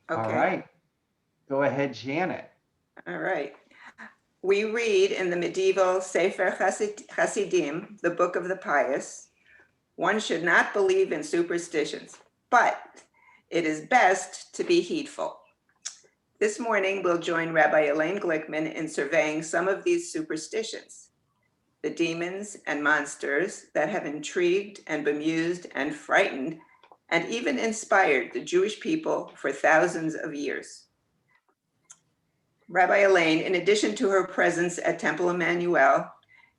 All Okay. right. Go ahead, Janet. All right. We read in the medieval Sefer Hasidim, the Book of the Pious, one should not believe in superstitions, but it is best to be heedful. This morning, we'll join Rabbi Elaine Glickman in surveying some of these superstitions, the demons and monsters that have intrigued and bemused and frightened and even inspired the Jewish people for thousands of years. Rabbi Elaine, in addition to her presence at Temple Emanu-El,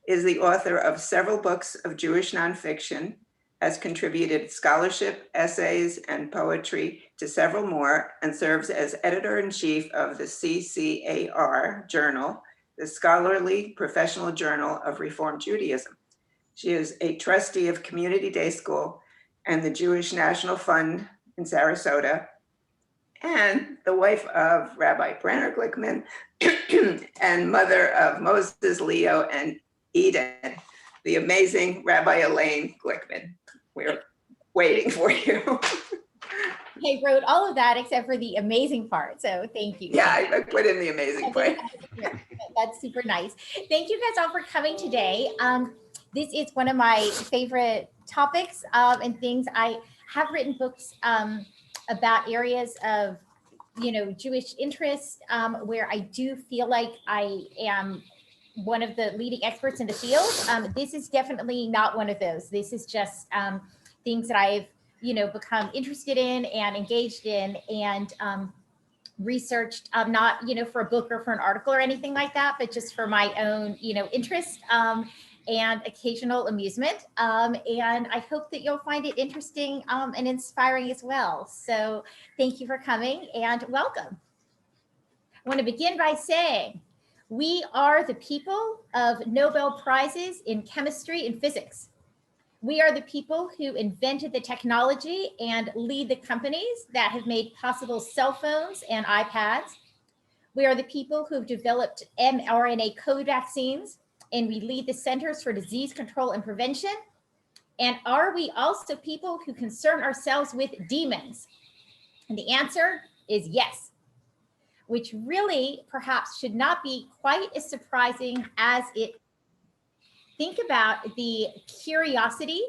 is the author of several books of Jewish nonfiction, has contributed scholarship, essays, and poetry to several more, and serves as editor-in-chief of the CCAR Journal, the scholarly professional journal of Reform Judaism. She is a trustee of Community Day School and the Jewish National Fund in Sarasota, and the wife of Rabbi Brenner Glickman and mother of Moses, Leo, and Eden, the amazing Rabbi Elaine Glickman. We're waiting for you. I wrote all of that except for the amazing part. So thank you. Yeah, I put in the amazing part. That's super nice. Thank you guys all for coming today. This is one of my favorite topics and things. I have written books about areas of, Jewish interest where I do feel like I am one of the leading experts in the field. This is definitely not one of those. This is just things that I've, become interested in and engaged in and researched, not, for a book or for an article or anything like that, but just for my own, interest and occasional amusement. And I hope that you'll find it interesting and inspiring as well. So thank you for coming and welcome. I want to begin by saying we are the people of Nobel Prizes in chemistry and physics. We are the people who invented the technology and lead the companies that have made possible cell phones and iPads. We are the people who have developed mRNA COVID vaccines, and we lead the Centers for Disease Control and Prevention. And are we also people who concern ourselves with demons? And the answer is yes, which really perhaps should not be quite as surprising as it. Think about the curiosity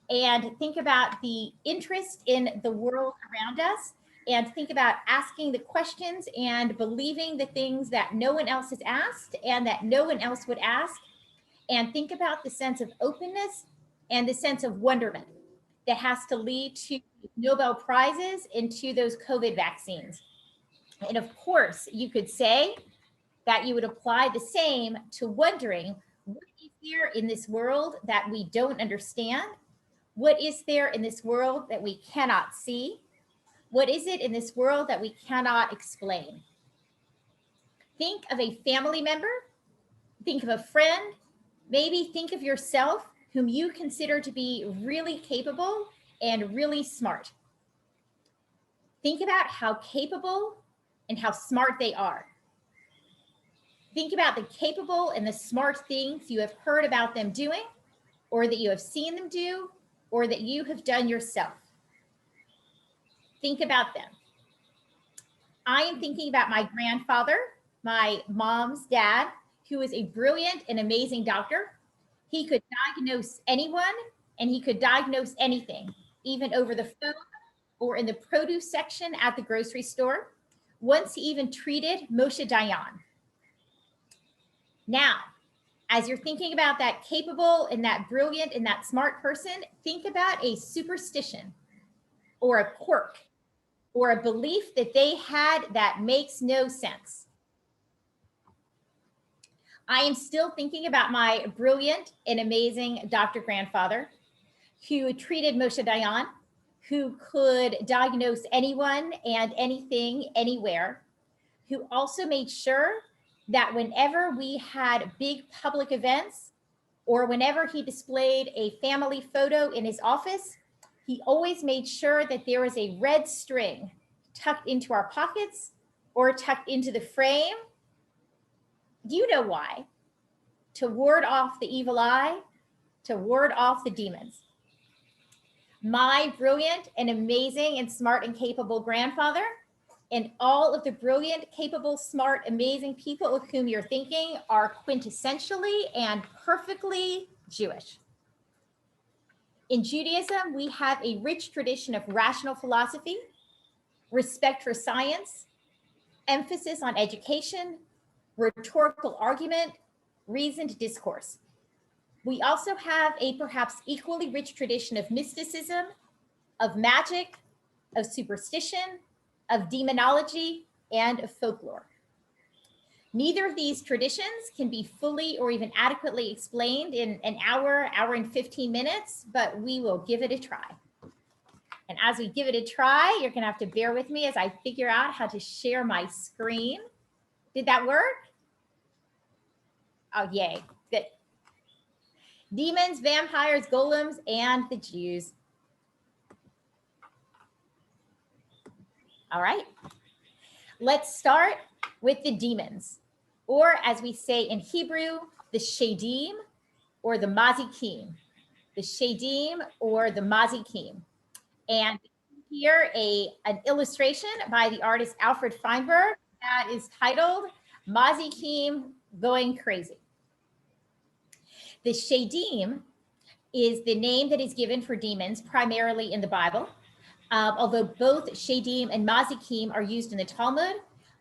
and think about the interest in the world around us and think about asking the questions and believing the things that no one else has asked and that no one else would ask. And think about the sense of openness and the sense of wonderment that has to lead to Nobel Prizes and to those COVID vaccines. And of course, you could say that you would apply the same to wondering what is there in this world that we don't understand? What is there in this world that we cannot see? What is it in this world that we cannot explain? Think of a family member, think of a friend, maybe think of yourself whom you consider to be really capable and really smart. Think about how capable and how smart they are. Think about the capable and the smart things you have heard about them doing, or that you have seen them do, or that you have done yourself. Think about them. I am thinking about my grandfather, my mom's dad, who is a brilliant and amazing doctor. He could diagnose anyone and he could diagnose anything, even over the phone or in the produce section at the grocery store. Once he even treated Moshe Dayan. Now, as you're thinking about that capable and that brilliant and that smart person, think about a superstition or a quirk or a belief that they had that makes no sense. I am still thinking about my brilliant and amazing Dr. Grandfather who treated Moshe Dayan, who could diagnose anyone and anything anywhere, who also made sure that whenever we had big public events or whenever he displayed a family photo in his office, he always made sure that there was a red string tucked into our pockets or tucked into the frame. You know why? To ward off the evil eye, to ward off the demons. My brilliant and amazing and smart and capable grandfather And all of the brilliant, capable, smart, amazing people of whom you're thinking are quintessentially and perfectly Jewish. In Judaism, we have a rich tradition of rational philosophy, respect for science, emphasis on education, rhetorical argument, reasoned discourse. We also have a perhaps equally rich tradition of mysticism, of magic, of superstition, of demonology, and of folklore. Neither of these traditions can be fully or even adequately explained in an hour and 15 minutes, but we will give it a try. And as we give it a try, you're gonna have to bear with me as I figure out how to share my screen. Did that work? Oh, yay, good. Demons, vampires, golems, and the Jews. All right, let's start with the demons, or as we say in Hebrew, the shadim or the mazikim, the shadim or the mazikim. And here an illustration by the artist Alfred Feinberg that is titled Mazikim Going Crazy. The shadim is the name that is given for demons primarily in the Bible. Although both shadim and mazikim are used in the Talmud,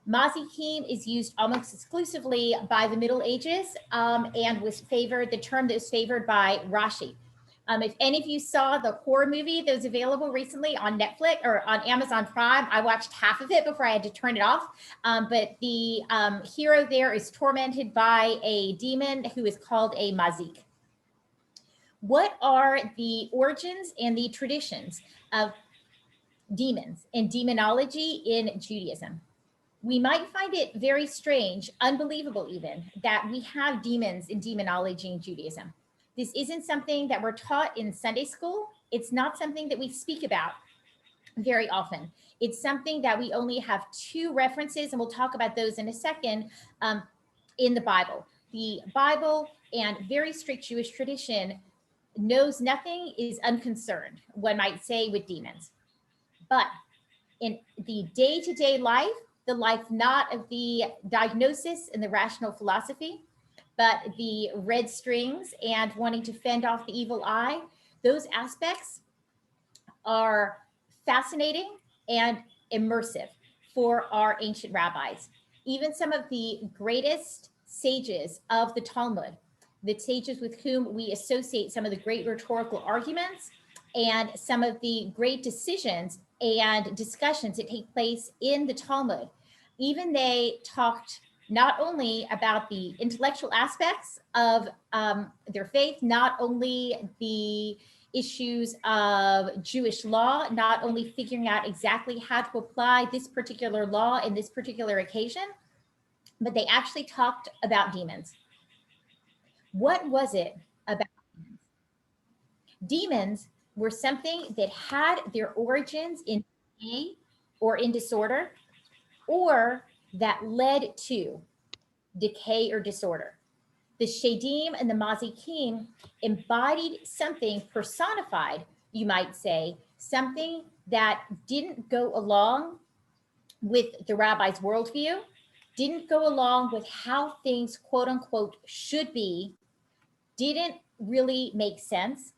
mazikim is used almost exclusively by the Middle Ages and was favored, the term that was favored by Rashi. If any of you saw the horror movie that was available recently on Netflix or on Amazon Prime, I watched half of it before I had to turn it off. But the hero there is tormented by a demon who is called a mazik. What are the origins and the traditions of demons and demonology in Judaism? We might find it very strange, unbelievable even, that we have demons and demonology in Judaism. This isn't something that we're taught in Sunday school. It's not something that we speak about very often. It's something that we only have two references, and we'll talk about those in a second, in the Bible. The Bible and very strict Jewish tradition knows nothing, is unconcerned, one might say, with demons. But in the day-to-day life, the life not of the diagnosis and the rational philosophy, but the red strings and wanting to fend off the evil eye, those aspects are fascinating and immersive for our ancient rabbis. Even some of the greatest sages of the Talmud, the sages with whom we associate some of the great rhetorical arguments and some of the great decisions and discussions that take place in the Talmud, even they talked not only about the intellectual aspects of their faith, not only the issues of Jewish law, not only figuring out exactly how to apply this particular law in this particular occasion, but they actually talked about demons. What was it about demons? Demons were something that had their origins in decay or in disorder, or that led to decay or disorder. The shadim and the mazikim embodied something personified, you might say, something that didn't go along with the rabbi's worldview, didn't go along with how things, quote unquote, should be, didn't really make sense,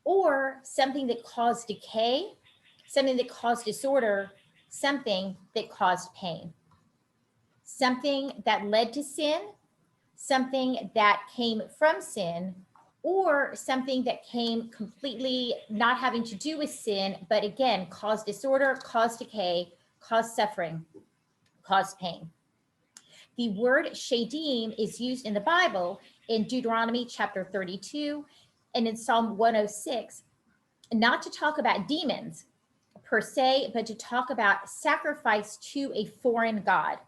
or something that caused decay, something that caused disorder, something that caused pain, something that led to sin, something that came from sin, or something that came completely not having to do with sin, but again, caused disorder, caused decay, caused suffering, caused pain. The word shadim is used in the Bible in Deuteronomy chapter 32 and in Psalm 106, not to talk about demons per se, but to talk about sacrifice to a foreign god.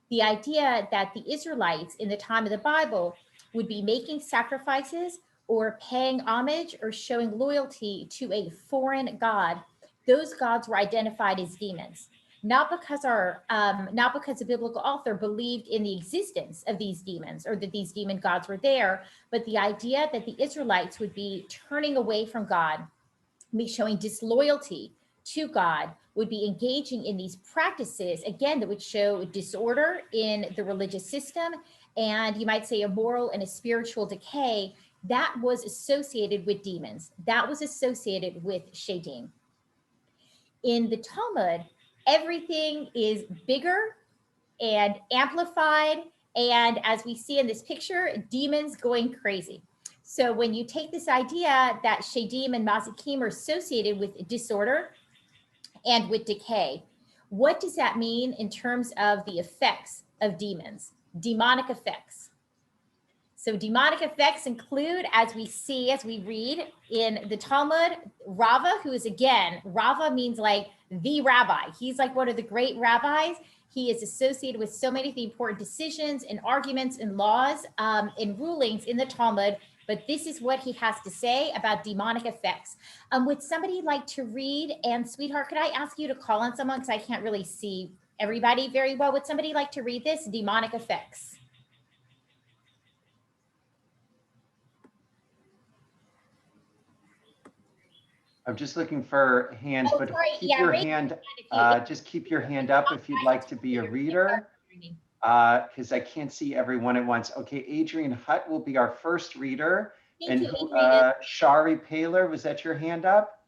The idea that the Israelites in the time of the Bible would be making sacrifices or paying homage or showing loyalty to a foreign god. Those gods were identified as demons, not because a biblical author believed in the existence of these demons or that these demon gods were there, but the idea that the Israelites would be turning away from God, be showing disloyalty to God would be engaging in these practices, again, that would show disorder in the religious system, and you might say a moral and a spiritual decay that was associated with demons, that was associated with Shadim. In the Talmud, everything is bigger and amplified, and as we see in this picture, demons going crazy. So when you take this idea that Shadim and Mazikim are associated with disorder and with decay, what does that mean in terms of the effects of demons, demonic effects? So demonic effects include, as we see, as we read in the Talmud, Rava, who is, again, Rava means like the rabbi. He's like one of the great rabbis. He is associated with so many of the important decisions and arguments and laws and rulings in the Talmud. But this is what he has to say about demonic effects. Would somebody like to read? And sweetheart, could I ask you to call on someone because I can't really see everybody very well? Would somebody like to read this? Demonic effects. I'm just looking for hands, Oh, but sorry. keep Yeah, your raise hand, if just keep your hand up if you'd like to be a reader, because I can't see everyone at once. Okay, Adrian Hutt will be our first reader. Thank And you, Adrian. Shari Paler, was that your hand up?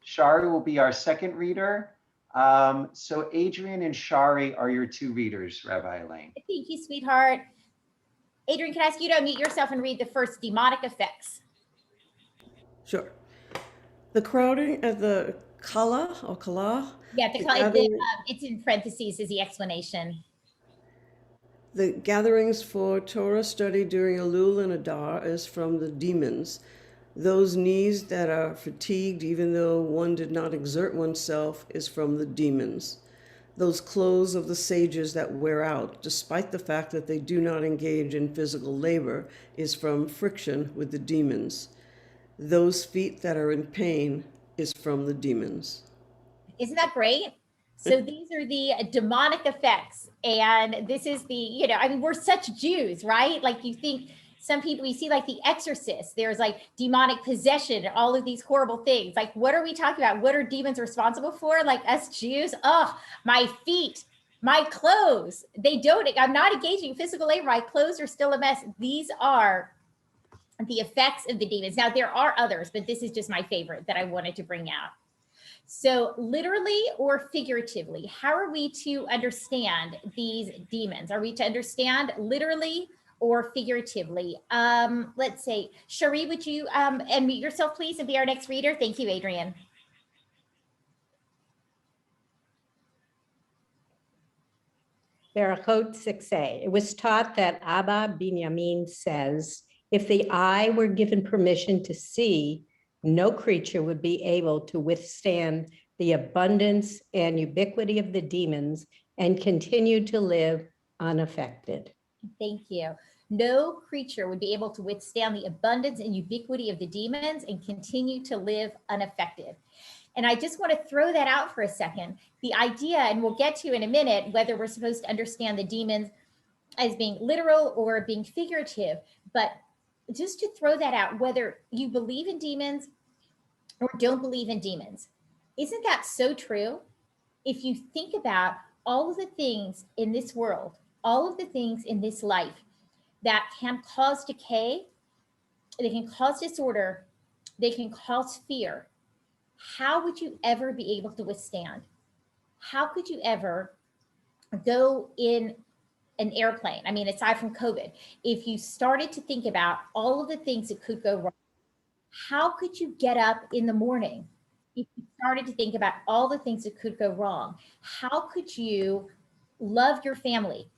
Shari will be our second reader. So Adrian and Shari are your two readers, Rabbi Elaine. Thank you, sweetheart. Adrian, can I ask you to unmute yourself and read the first demonic effects? Sure. The crowding at the Kala or Kala. Yeah, it's in parentheses is the explanation. The gatherings for Torah study during Elul and Adar is from the demons. Those knees that are fatigued, even though one did not exert oneself, is from the demons. Those clothes of the sages that wear out, despite the fact that they do not engage in physical labor, is from friction with the demons. Those feet that are in pain is from the demons. Isn't that great? So these are the demonic effects. And this is the, I mean, we're such Jews, right? Like you think some people, you see like The Exorcist, there's like demonic possession and all of these horrible things. Like, what are we talking about? What are demons responsible for? Like us Jews, my feet, my clothes, I'm not engaging in physical labor. My clothes are still a mess. These are the effects of the demons. Now, there are others, but this is just my favorite that I wanted to bring out. So literally or figuratively, how are we to understand these demons? Are we to understand literally or figuratively? Let's say, Shari, would you unmute yourself, please, and be our next reader? Thank you, Adrian. Berachot 6a. It was taught that Abba Binyamin says, if the eye were given permission to see, no creature would be able to withstand the abundance and ubiquity of the demons and continue to live unaffected. Thank you. No creature would be able to withstand the abundance and ubiquity of the demons and continue to live unaffected. And I just want to throw that out for a second. The idea, and we'll get to in a minute, whether we're supposed to understand the demons as being literal or being figurative, but just to throw that out, whether you believe in demons or don't believe in demons, isn't that so true? If you think about all of the things in this world, all of the things in this life that can cause decay, they can cause disorder, they can cause fear, how would you ever be able to withstand? How could you ever go in an airplane? I mean, aside from COVID, if you started to think about all of the things that could go wrong, how could you get up in the morning? If you started to think about all the things that could go wrong, how could you love your family?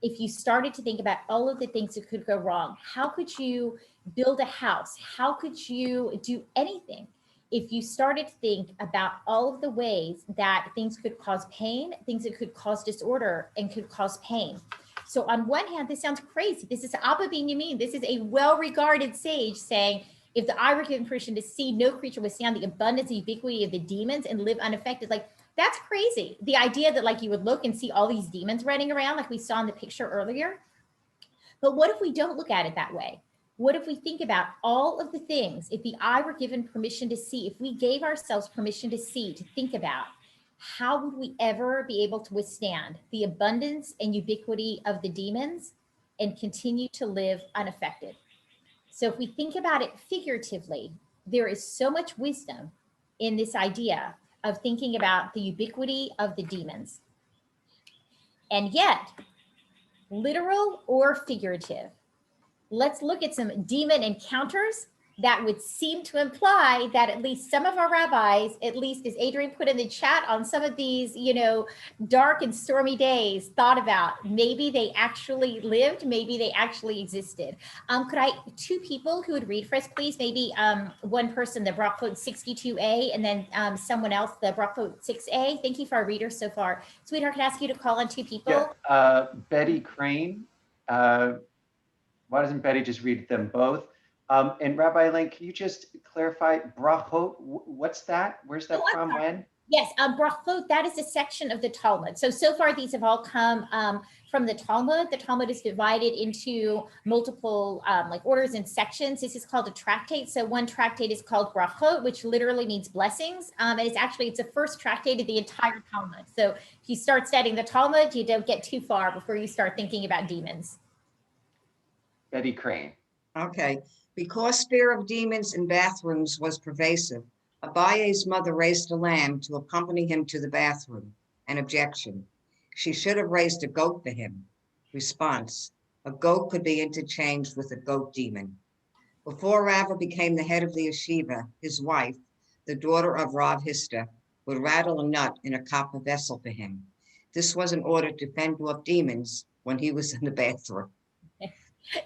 If you started to think about all of the things that could go wrong, how could you build a house? How could you do anything? If you started to think about all of the ways that things could cause pain, things that could cause disorder and could cause pain. So on one hand, this sounds crazy. This is Abba Binyamin. This is a well-regarded sage saying, if the eye were given permission to see, no creature would stand the abundance and ubiquity of the demons and live unaffected. Like, that's crazy. The idea that like you would look and see all these demons running around like we saw in the picture earlier. But what if we don't look at it that way? What if we think about all of the things, if the eye were given permission to see, if we gave ourselves permission to see, to think about, how would we ever be able to withstand the abundance and ubiquity of the demons and continue to live unaffected? So if we think about it figuratively, there is so much wisdom in this idea of thinking about the ubiquity of the demons. And yet, literal or figurative, let's look at some demon encounters that would seem to imply that at least some of our rabbis, at least as Adrian put in the chat on some of these, dark and stormy days, thought about maybe they actually lived, maybe they actually existed. Two people who would read for us, please? Maybe one person, the Brachot 62a, and then someone else, the Brachot 6a. Thank you for our readers so far. Sweetheart, can I ask you to call on two people? Yeah, Betty Crane. Why doesn't Betty just read them both? And Rabbi Elaine, can you just clarify brachot? What's that? Where's that from? When? Yes, brachot, that is a section of the Talmud. So far, these have all come from the Talmud. The Talmud is divided into multiple orders and sections. This is called a tractate. So one tractate is called brachot, which literally means blessings. And it's the first tractate of the entire Talmud. So if you start studying the Talmud, you don't get too far before you start thinking about demons. Betty Crane. Okay. Because fear of demons in bathrooms was pervasive, Abaye's mother raised a lamb to accompany him to the bathroom. An objection. She should have raised a goat for him. Response. A goat could be interchanged with a goat demon. Before Rava became the head of the yeshiva, his wife, the daughter of Rav Hista, would rattle a nut in a copper vessel for him. This was in order to fend off demons when he was in the bathroom.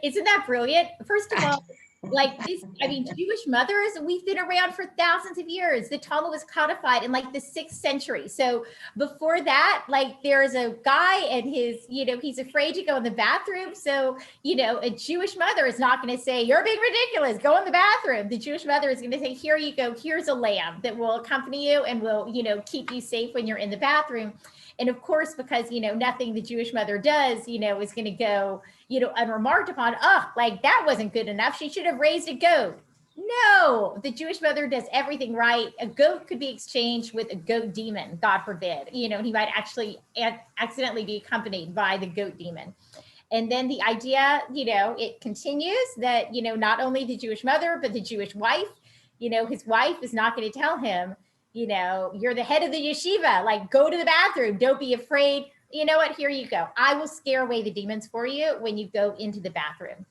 Isn't that brilliant? First of all, Jewish mothers, we've been around for thousands of years. The Talmud was codified in the 6th century. So before that, there's a guy and he's afraid to go in the bathroom. So, a Jewish mother is not going to say, you're being ridiculous, go in the bathroom. The Jewish mother is going to say, here you go, here's a lamb that will accompany you and will, keep you safe when you're in the bathroom. And of course, because, nothing the Jewish mother does, is going to go, unremarked upon. That wasn't good enough. She should have raised a goat. No, the Jewish mother does everything right. A goat could be exchanged with a goat demon, God forbid, he might actually accidentally be accompanied by the goat demon. And then the idea, it continues that, not only the Jewish mother, but the Jewish wife, his wife is not going to tell him, you're the head of the yeshiva, go to the bathroom. Don't be afraid. You know what? Here you go. I will scare away the demons for you when you go into the bathroom.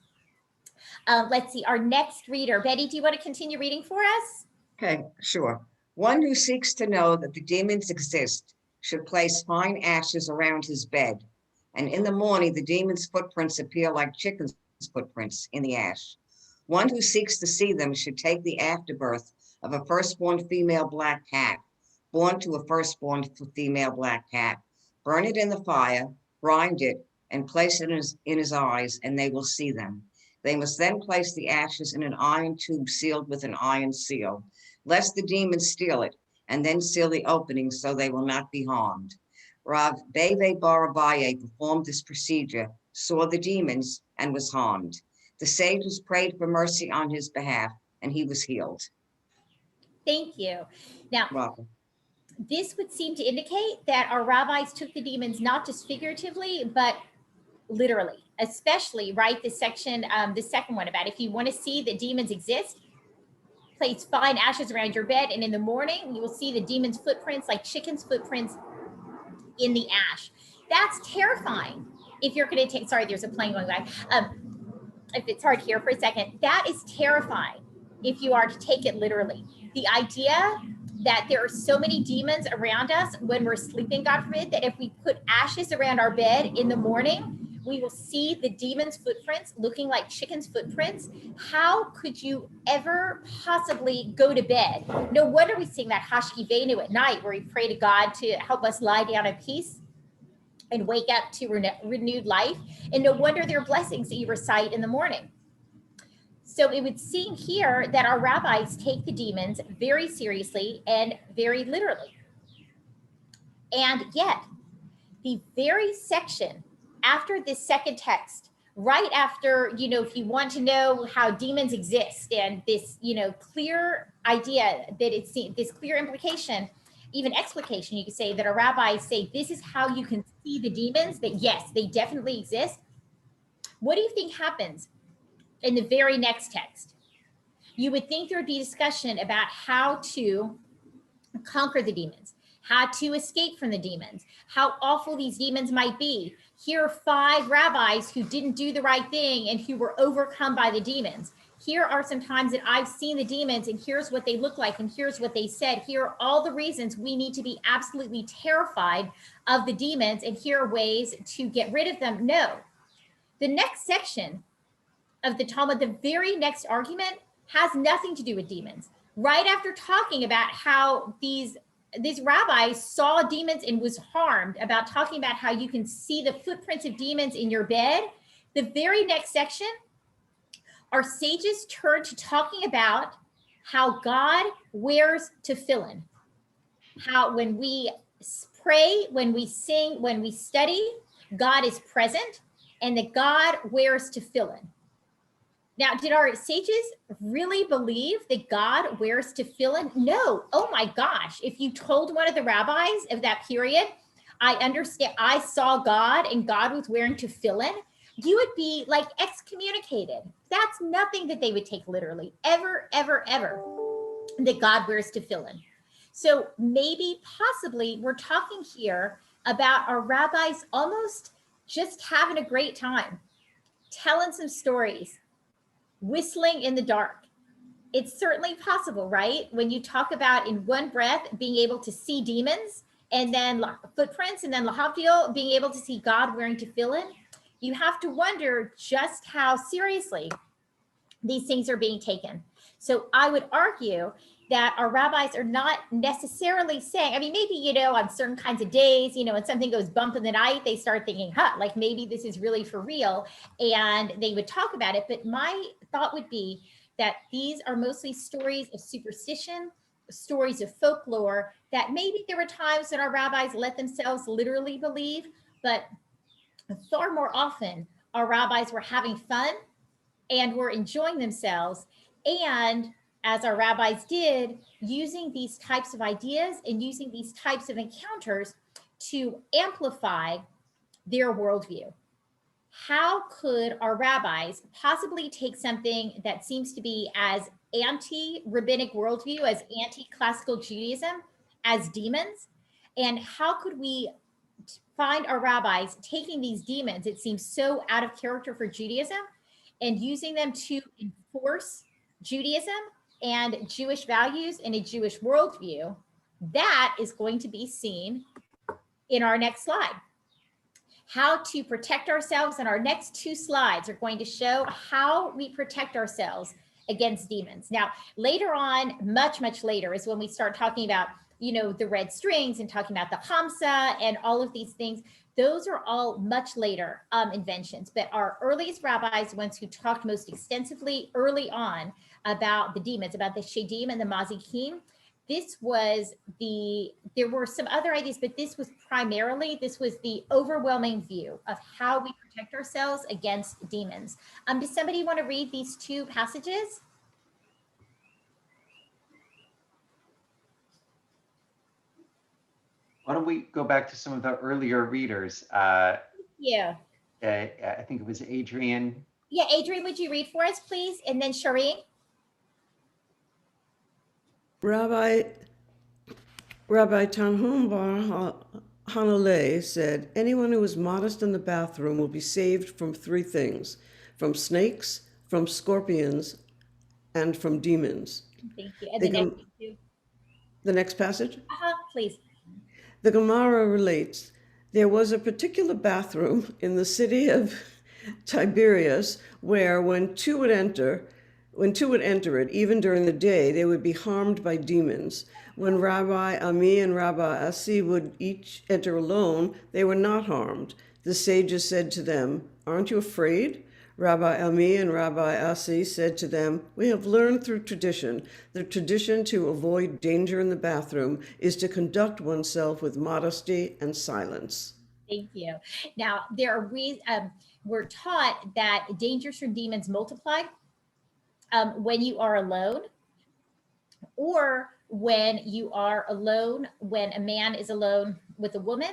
Let's see. Our next reader, Betty, do you want to continue reading for us? Okay, sure. One who seeks to know that the demons exist should place fine ashes around his bed. And in the morning, the demon's footprints appear like chickens' footprints in the ash. One who seeks to see them should take the afterbirth of a firstborn female black cat, born to a firstborn female black cat, burn it in the fire, grind it, and place it in his eyes, and they will see them. They must then place the ashes in an iron tube sealed with an iron seal, lest the demons steal it, and then seal the opening so they will not be harmed. Rav Beve Bar Abaye performed this procedure, saw the demons, and was harmed. The sages prayed for mercy on his behalf, and he was healed. Thank you. Now, Welcome. This would seem to indicate that our rabbis took the demons not just figuratively, but literally, especially, right? The section, the second one about if you want to see that demons exist, place fine ashes around your bed, and in the morning, you will see the demons' footprints, like chickens' footprints in the ash. That's terrifying. If you're going to take, sorry, there's a plane going by. If it's hard here for a second, that is terrifying if you are to take it literally. The idea that there are so many demons around us when we're sleeping, God forbid, that if we put ashes around our bed in the morning, we will see the demons' footprints looking like chickens' footprints. How could you ever possibly go to bed? No wonder we sing that Hashkivenu at night, where we pray to God to help us lie down in peace and wake up to renewed life. And no wonder there are blessings that you recite in the morning. So it would seem here that our rabbis take the demons very seriously and very literally. And yet, the very section after this second text, right after, if you want to know how demons exist and this, clear idea that it's this clear implication, even explication, you could say, that our rabbis say, this is how you can see the demons, that yes, they definitely exist. What do you think happens in the very next text? You would think there would be discussion about how to conquer the demons, how to escape from the demons, how awful these demons might be. Here are 5 rabbis who didn't do the right thing and who were overcome by the demons. Here are some times that I've seen the demons and here's what they look like and here's what they said. Here are all the reasons we need to be absolutely terrified of the demons, and here are ways to get rid of them. No. The next section of the Talmud, the very next argument, has nothing to do with demons. Right after talking about how these rabbis saw demons and was harmed, about talking about how you can see the footprints of demons in your bed, the very next section, our sages turn to talking about how God wears tefillin. How when we pray, when we sing, when we study, God is present, and that God wears tefillin. Now, did our sages really believe that God wears tefillin? No. Oh my gosh. If you told one of the rabbis of that period, I understand, I saw God and God was wearing tefillin, you would be like excommunicated. That's nothing that they would take literally, ever, ever, ever, that God wears tefillin. So maybe, possibly, we're talking here about our rabbis almost just having a great time, telling some stories, whistling in the dark. It's certainly possible, right? When you talk about in one breath being able to see demons and then footprints and then lahavdil, being able to see God wearing tefillin, you have to wonder just how seriously these things are being taken. So I would argue that our rabbis are not necessarily saying, I mean, maybe, on certain kinds of days, when something goes bump in the night, they start thinking, like maybe this is really for real, and they would talk about it. But my thought would be that these are mostly stories of superstition, stories of folklore, that maybe there were times that our rabbis let themselves literally believe, but far more often, our rabbis were having fun and were enjoying themselves. And as our rabbis did, using these types of ideas and using these types of encounters to amplify their worldview. How could our rabbis possibly take something that seems to be as anti-rabbinic worldview, as anti-classical Judaism, as demons? And how could we find our rabbis taking these demons, it seems so out of character for Judaism, and using them to enforce Judaism and Jewish values and a Jewish worldview? That is going to be seen in our next slide. How to protect ourselves, and our next 2 slides are going to show how we protect ourselves against demons. Now, later on, much, much later, is when we start talking about, the red strings and talking about the Hamsa and all of these things. Those are all much later inventions, but our earliest rabbis, the ones who talked most extensively early on about the demons, about the Shedim and the Mazikim, there were some other ideas, but this was the overwhelming view of how we protect ourselves against demons. Does somebody want to read these 2 passages? Why don't we go back to some of the earlier readers? Yeah. I think it was Adrian. Yeah, Adrian, would you read for us, please? And then Shireen. Rabbi Tanhum Bar Hanalei said, anyone who is modest in the bathroom will be saved from 3 things: from snakes, from scorpions, and from demons. Thank you. And the next passage? Please. The Gemara relates, there was a particular bathroom in the city of Tiberias where when two would enter it, even during the day, they would be harmed by demons. When Rabbi Ami and Rabbi Asi would each enter alone, they were not harmed. The sages said to them, aren't you afraid? Rabbi Ami and Rabbi Asi said to them, we have learned through tradition. The tradition to avoid danger in the bathroom is to conduct oneself with modesty and silence. Thank you. Now, we're taught that dangers from demons multiply when you are alone, or when you are alone, when a man is alone with a woman,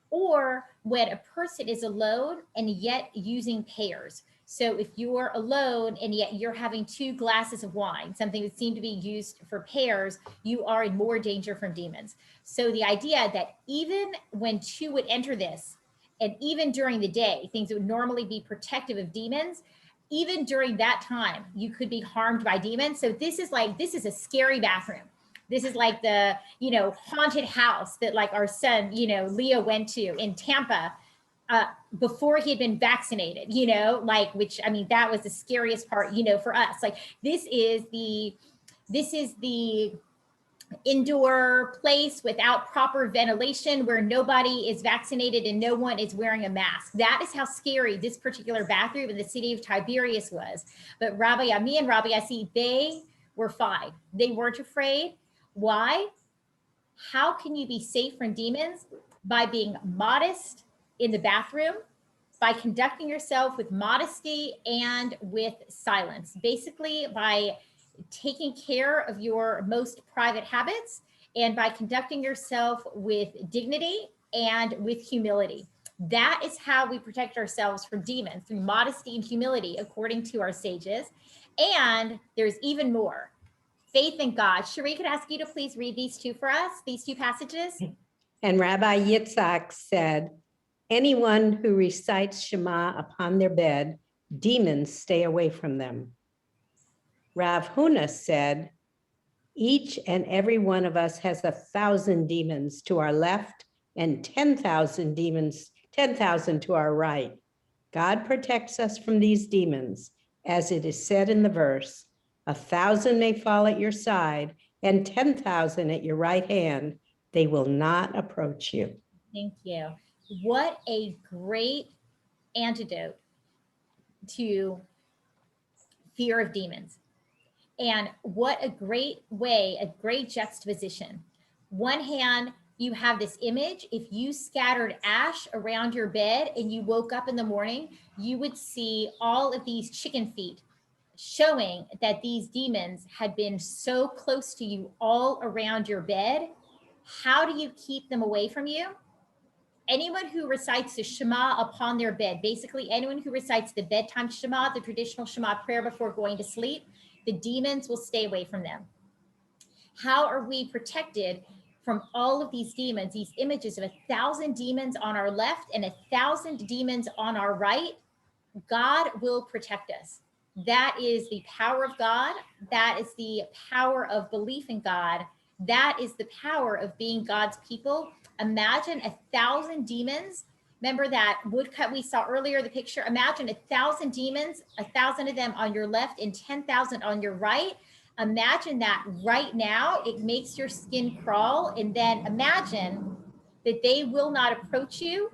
or when a person is alone and yet using pairs. So if you're alone and yet you're having 2 glasses of wine, something that seemed to be used for pairs, you are in more danger from demons. So the idea that even when 2 would enter this, and even during the day, things that would normally be protective of demons, even during that time, you could be harmed by demons. So this is a scary bathroom. This is like the, haunted house that like our son, Leo went to in Tampa before he had been vaccinated, which, I mean, that was the scariest part, for us. Like this is the indoor place without proper ventilation where nobody is vaccinated and no one is wearing a mask. That is how scary this particular bathroom in the city of Tiberias was. But me and Rabbi Yassi, they were fine. They weren't afraid. Why? How can you be safe from demons? By being modest in the bathroom, by conducting yourself with modesty and with silence. Basically, by taking care of your most private habits and by conducting yourself with dignity and with humility. That is how we protect ourselves from demons, through modesty and humility, according to our sages. And there's even more. Faith in God. Cherie, could I ask you to please read these 2 for us, these 2 passages? And Rabbi Yitzhak said, anyone who recites Shema upon their bed, demons stay away from them. Rav Huna said, each and every one of us has 1,000 demons to our left and 10,000 demons, 10,000 to our right. God protects us from these demons, as it is said in the verse, 1,000 may fall at your side and 10,000 at your right hand. They will not approach you. Thank you. What a great antidote to fear of demons. And what a great way, a great juxtaposition. One hand, you have this image. If you scattered ash around your bed and you woke up in the morning, you would see all of these chicken feet, showing that these demons had been so close to you all around your bed. How do you keep them away from you? Anyone who recites the Shema upon their bed, basically anyone who recites the bedtime Shema, the traditional Shema prayer before going to sleep, the demons will stay away from them. How are we protected from all of these demons, these images of 1,000 demons on our left and 1,000 demons on our right? God will protect us. That is the power of God. That is the power of belief in God. That is the power of being God's people. Imagine 1,000 demons. Remember that woodcut we saw earlier, the picture? Imagine 1,000 demons, 1,000 of them on your left and 10,000 on your right. Imagine that right now. It makes your skin crawl. And then imagine that they will not approach you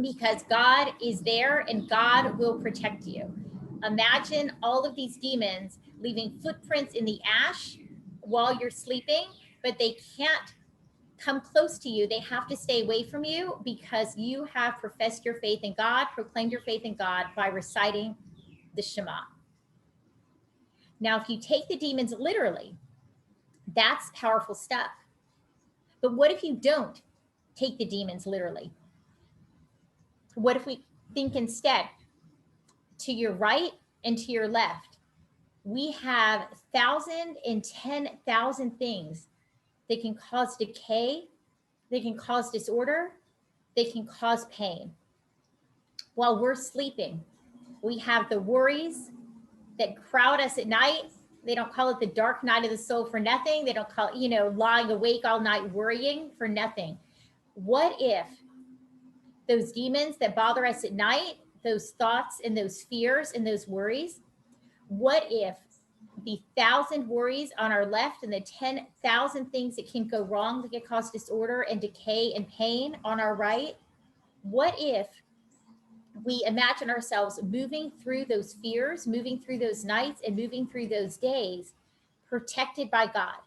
because God is there and God will protect you. Imagine all of these demons leaving footprints in the ash while you're sleeping, but they can't come close to you. They have to stay away from you because you have professed your faith in God, proclaimed your faith in God by reciting the Shema. Now, if you take the demons literally, that's powerful stuff. But what if you don't take the demons literally? What if we think instead, to your right and to your left, we have 1,000 and 10,000 things that can cause decay, they can cause disorder, they can cause pain. While we're sleeping, we have the worries that crowd us at night. They don't call it the dark night of the soul for nothing. They don't call it, lying awake all night worrying for nothing. What if those demons that bother us at night, those thoughts and those fears and those worries, what if the 1,000 worries on our left and the 10,000 things that can go wrong, that can cause disorder and decay and pain on our right, what if we imagine ourselves moving through those fears, moving through those nights, and moving through those days, protected by God,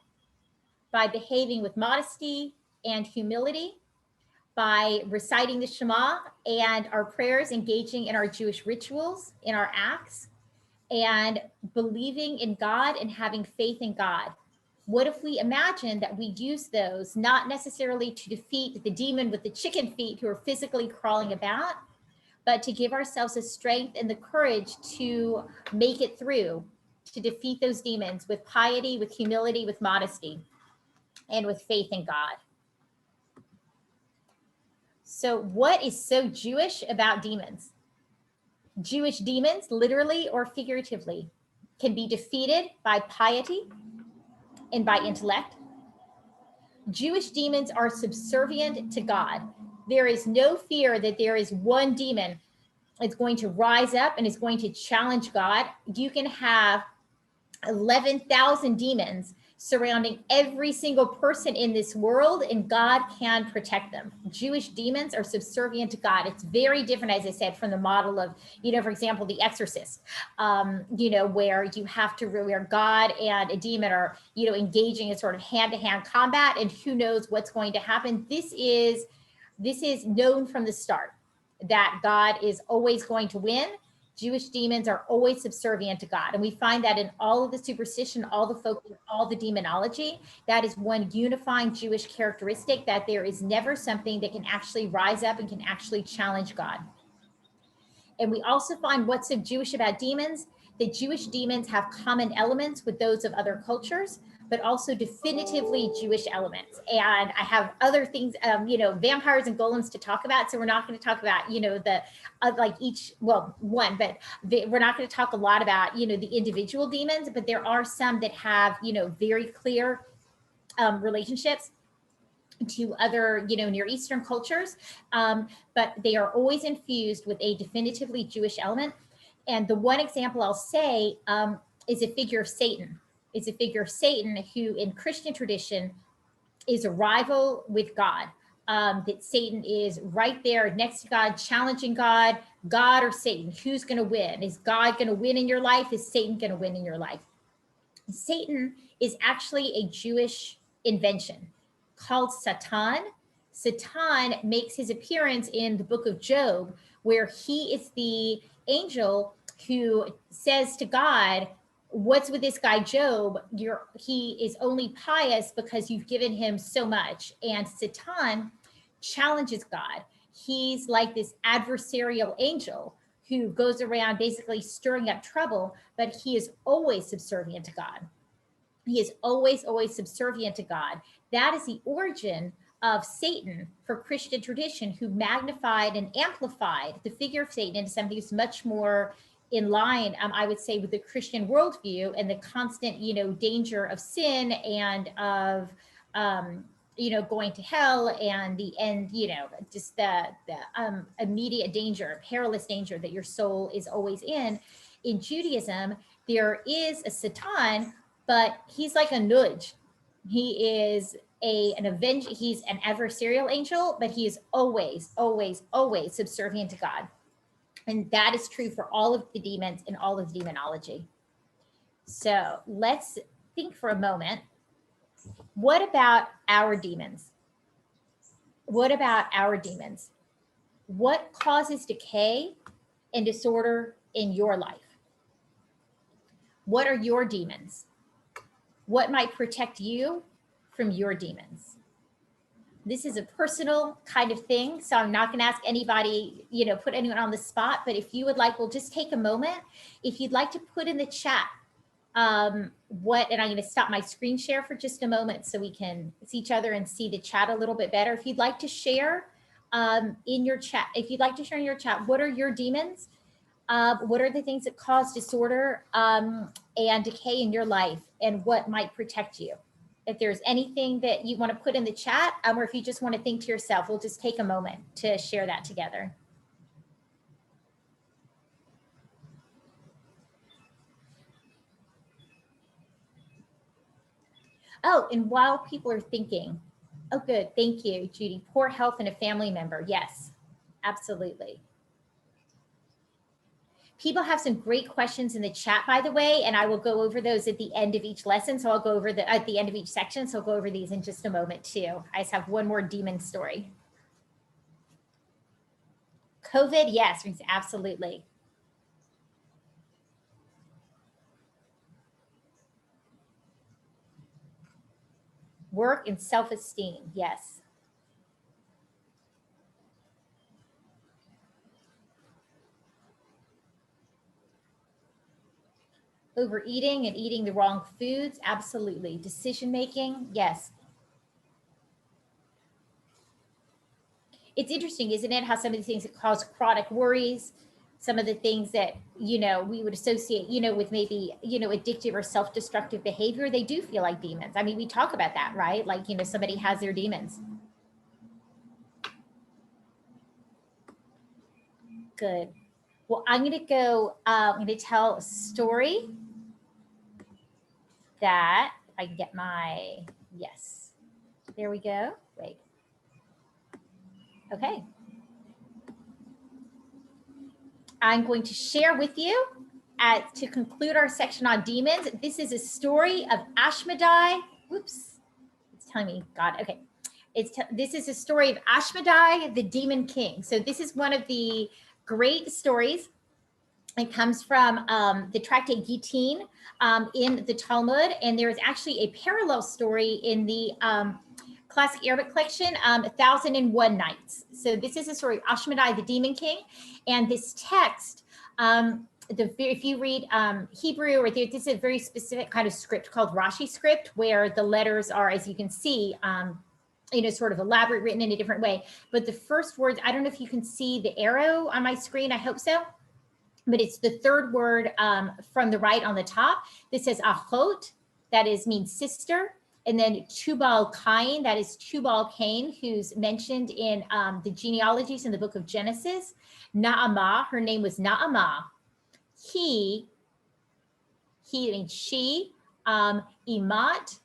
by behaving with modesty and humility? by reciting the Shema and our prayers, engaging in our Jewish rituals, in our acts, and believing in God and having faith in God. What if we imagine that we use those not necessarily to defeat the demon with the chicken feet who are physically crawling about, but to give ourselves the strength and the courage to make it through, to defeat those demons with piety, with humility, with modesty, and with faith in God. So what is so Jewish about demons? Jewish demons, literally or figuratively, can be defeated by piety and by intellect. Jewish demons are subservient to God. There is no fear that there is one demon that's going to rise up and is going to challenge God. You can have 11,000 demons surrounding every single person in this world, and God can protect them. Jewish demons are subservient to God. It's very different, as I said, from the model of, for example, The Exorcist, where you have to, where God and a demon are, engaging in sort of hand-to-hand combat, and who knows what's going to happen. This is known from the start that God is always going to win. Jewish demons are always subservient to God. And we find that in all of the superstition, all the folklore, all the demonology. That is one unifying Jewish characteristic, that there is never something that can actually rise up and can actually challenge God. And we also find what's so Jewish about demons, that Jewish demons have common elements with those of other cultures, but also definitively Jewish elements. And I have other things, vampires and golems to talk about. So we're not going to talk about, we're not going to talk a lot about, the individual demons, but there are some that have, very clear relationships to other, Near Eastern cultures, but they are always infused with a definitively Jewish element. And the one example I'll say is a figure of Satan. It's a figure of Satan who in Christian tradition is a rival with God. That Satan is right there next to God, challenging God or Satan. Who's going to win? Is God going to win in your life? Is Satan going to win in your life? Satan is actually a Jewish invention called Satan. Satan makes his appearance in the book of Job, where he is the angel who says to God, what's with this guy Job? He is only pious because you've given him so much. And Satan challenges God. He's like this adversarial angel who goes around basically stirring up trouble, but he is always subservient to God. He is always, always subservient to God. That is the origin of Satan for Christian tradition, who magnified and amplified the figure of Satan into something that's much more in line, I would say, with the Christian worldview and the constant, danger of sin and of, going to hell and the end, just the immediate danger, perilous danger that your soul is always in. In Judaism, there is a Satan, but he's like a nudge. He is he's an adversarial angel, but he is always, always, always subservient to God. And that is true for all of the demons and all of demonology. So let's think for a moment. What about our demons? What about our demons? What causes decay and disorder in your life? What are your demons? What might protect you from your demons? This is a personal kind of thing, so I'm not going to ask anybody, put anyone on the spot, but if you would like, we'll just take a moment. If you'd like to put in the chat and I'm going to stop my screen share for just a moment so we can see each other and see the chat a little bit better. If you'd like to share in your chat, what are your demons? What are the things that cause disorder and decay in your life, and what might protect you? If there's anything that you want to put in the chat, or if you just want to think to yourself, we'll just take a moment to share that together. Oh, and while people are thinking, oh, good. Thank you, Judy. Poor health in a family member. Yes, absolutely. People have some great questions in the chat, by the way, and I will go over those at the end of each lesson. So I'll go over at the end of each section. So I'll go over these in just a moment too. I just have one more demon story. COVID, yes, absolutely. Work and self-esteem, yes. Overeating and eating the wrong foods, absolutely. Decision making, yes. It's interesting, isn't it, how some of these things that cause chronic worries, some of the things that, we would associate, with maybe, addictive or self-destructive behavior, they do feel like demons. I mean, we talk about that, right? Like, somebody has their demons. Good. Well, I'm going to tell a story that, if I can get yes, there we go. Wait. Okay. I'm going to share with you to conclude our section on demons. This is a story of Ashmidai. Whoops, it's telling me God. Okay, this is a story of Ashmidai, the demon king. So this is one of the great stories. It comes from the tractate Gittin in the Talmud, and there is actually a parallel story in the classic Arabic collection, 1001 Nights. So this is a story of Ashmidai, the demon king, and this text, if you read Hebrew, or this is a very specific kind of script called Rashi script, where the letters are, as you can see, sort of elaborate, written in a different way. But the first words, I don't know if you can see the arrow on my screen, I hope so, but it's the third word from the right on the top. This says Achot, that means sister. And then Tubal Cain, that is Tubal Cain, who's mentioned in the genealogies in the book of Genesis. Naamah, her name was Naamah. He means she, Imat,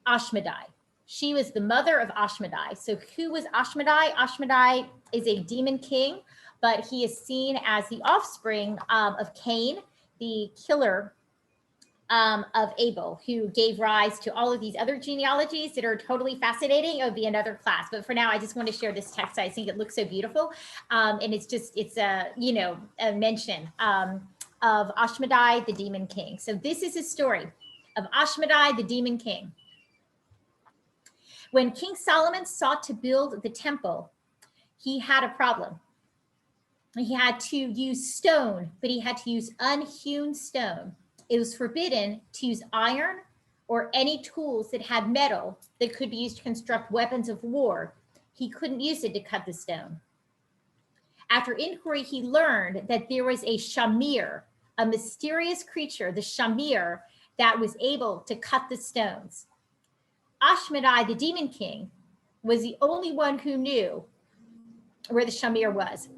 Ashmidai. She was the mother of Ashmidai. So who was Ashmidai? Ashmidai is a demon king, but he is seen as the offspring of Cain, the killer of Abel, who gave rise to all of these other genealogies that are totally fascinating. It would be another class, but for now, I just want to share this text. I think it looks so beautiful, and it's a mention of Ashmidai, the demon king. So this is a story of Ashmidai, the demon king. When King Solomon sought to build the temple, he had a problem. He had to use stone, but he had to use unhewn stone. It was forbidden to use iron or any tools that had metal that could be used to construct weapons of war. He couldn't use it to cut the stone. After inquiry, he learned that there was a shamir, a mysterious creature, the shamir, that was able to cut the stones. Ashmidai, the demon king, was the only one who knew where the shamir was.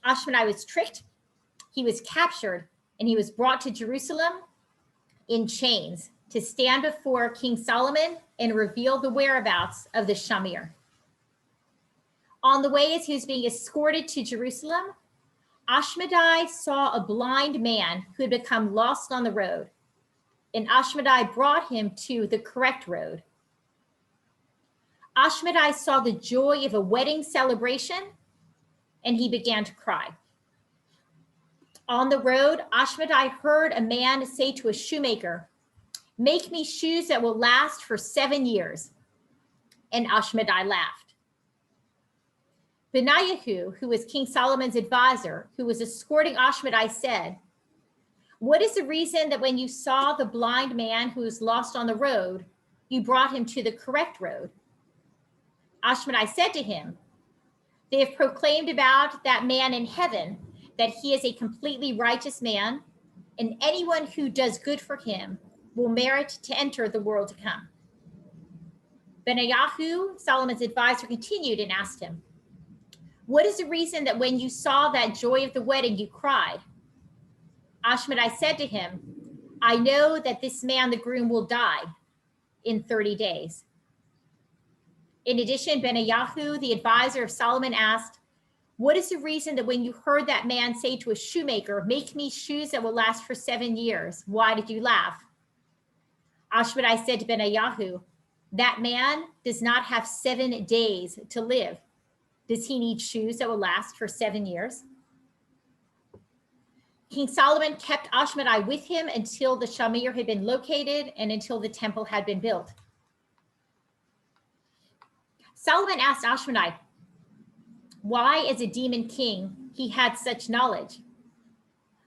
Ashmidai was tricked, he was captured, and he was brought to Jerusalem in chains to stand before King Solomon and reveal the whereabouts of the shamir. On the way, as he was being escorted to Jerusalem, Ashmidai saw a blind man who had become lost on the road, and Ashmidai brought him to the correct road. Ashmidai saw the joy of a wedding celebration, and he began to cry. On the road, Ashmidai heard a man say to a shoemaker, "Make me shoes that will last for 7 years." And Ashmidai laughed. Benayahu, who was King Solomon's advisor, who was escorting Ashmidai, said, "What is the reason that when you saw the blind man who was lost on the road, you brought him to the correct road?" Ashmidai said to him, "They have proclaimed about that man in heaven that he is a completely righteous man, and anyone who does good for him will merit to enter the world to come." Benayahu, Solomon's advisor, continued and asked him, "What is the reason that when you saw that joy of the wedding, you cried?" Ashmidai said to him, "I know that this man, the groom, will die in 30 days. In addition, Benayahu, the advisor of Solomon, asked, "What is the reason that when you heard that man say to a shoemaker, 'Make me shoes that will last for 7 years,' why did you laugh?" Ashmidai said to Benayahu, "That man does not have 7 days to live." Does he need shoes that will last for 7 years? King Solomon kept Ashmidai with him until the Shamir had been located and until the temple had been built. Solomon asked Ashmidai why, as a demon king, he had such knowledge.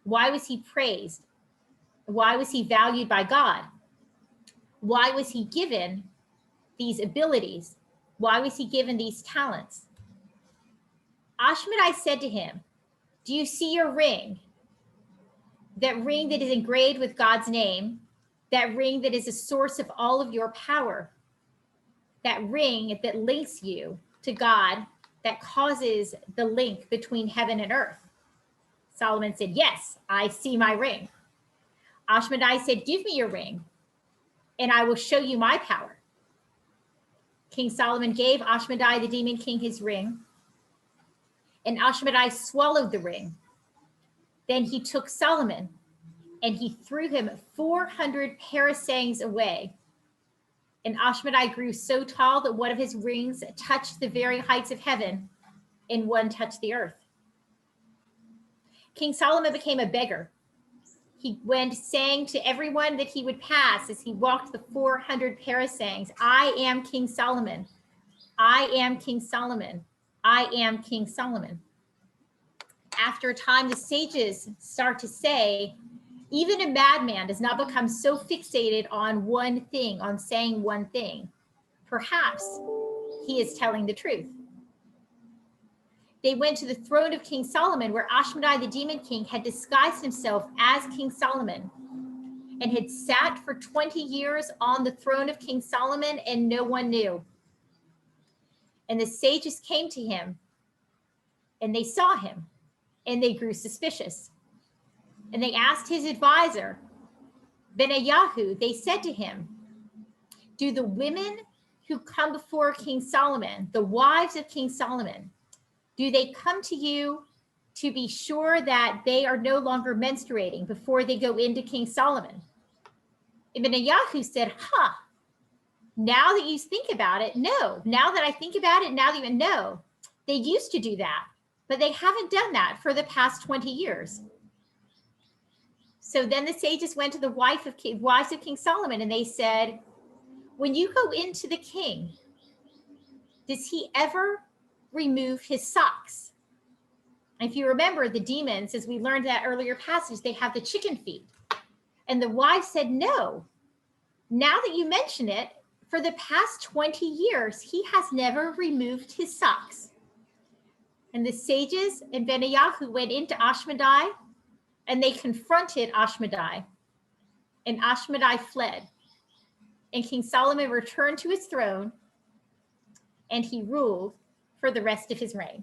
Why was he praised? Why was he valued by God? Why was he given these abilities? Why was he given these talents? Ashmidai said to him, do you see your ring? That ring that is engraved with God's name, that ring that is a source of all of your power, that ring that links you to God, that causes the link between heaven and earth. Solomon said, yes, I see my ring. Ashmidai said, give me your ring and I will show you my power. King Solomon gave Ashmidai, the demon king, his ring, and Ashmidai swallowed the ring. Then he took Solomon and he threw him 400 parasangs away. And Ashmidai grew so tall that one of his rings touched the very heights of heaven and one touched the earth. King Solomon became a beggar. He went saying to everyone that he would pass as he walked the 400 parasangs, I am King Solomon. I am King Solomon. I am King Solomon. After a time, the sages start to say, even a madman does not become so fixated on one thing, on saying one thing. Perhaps he is telling the truth. They went to the throne of King Solomon, where Ashmidai, the demon king, had disguised himself as King Solomon and had sat for 20 years on the throne of King Solomon, and no one knew. And the sages came to him and they saw him and they grew suspicious. And they asked his advisor, Benayahu, they said to him, do the women who come before King Solomon, the wives of King Solomon, do they come to you to be sure that they are no longer menstruating before they go into King Solomon? And Benayahu said, now that you think about it, no. Now that I think about it, now that you know, they used to do that, but they haven't done that for the past 20 years. So then the sages went to the wives of King Solomon and they said, when you go into the king, does he ever remove his socks? If you remember, the demons, as we learned that earlier passage, they have the chicken feet. And the wife said, no. Now that you mention it, for the past 20 years, he has never removed his socks. And the sages and Benayahu went into Ashmidai and they confronted Ashmidai. And Ashmidai fled. And King Solomon returned to his throne and he ruled for the rest of his reign.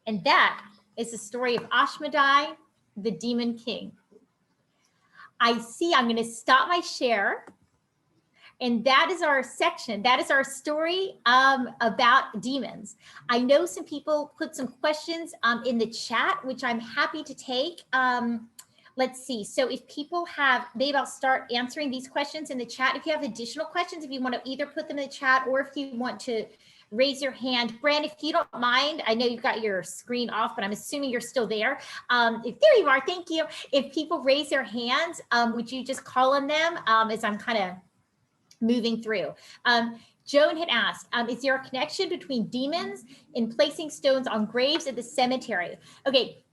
And that is the story of Ashmidai, the demon king. I see I'm going to stop my share. And that is our section. That is our story about demons. I know some people put some questions in the chat, which I'm happy to take. Let's see. So if people have, maybe I'll start answering these questions in the chat. If you have additional questions, if you want to either put them in the chat or if you want to raise your hand. Brand, if you don't mind, I know you've got your screen off, but I'm assuming you're still there. There you are. Thank you. If people raise their hands, would you just call on them as I'm kind of moving through? Joan had asked, is there a connection between demons and placing stones on graves at the cemetery? Okay,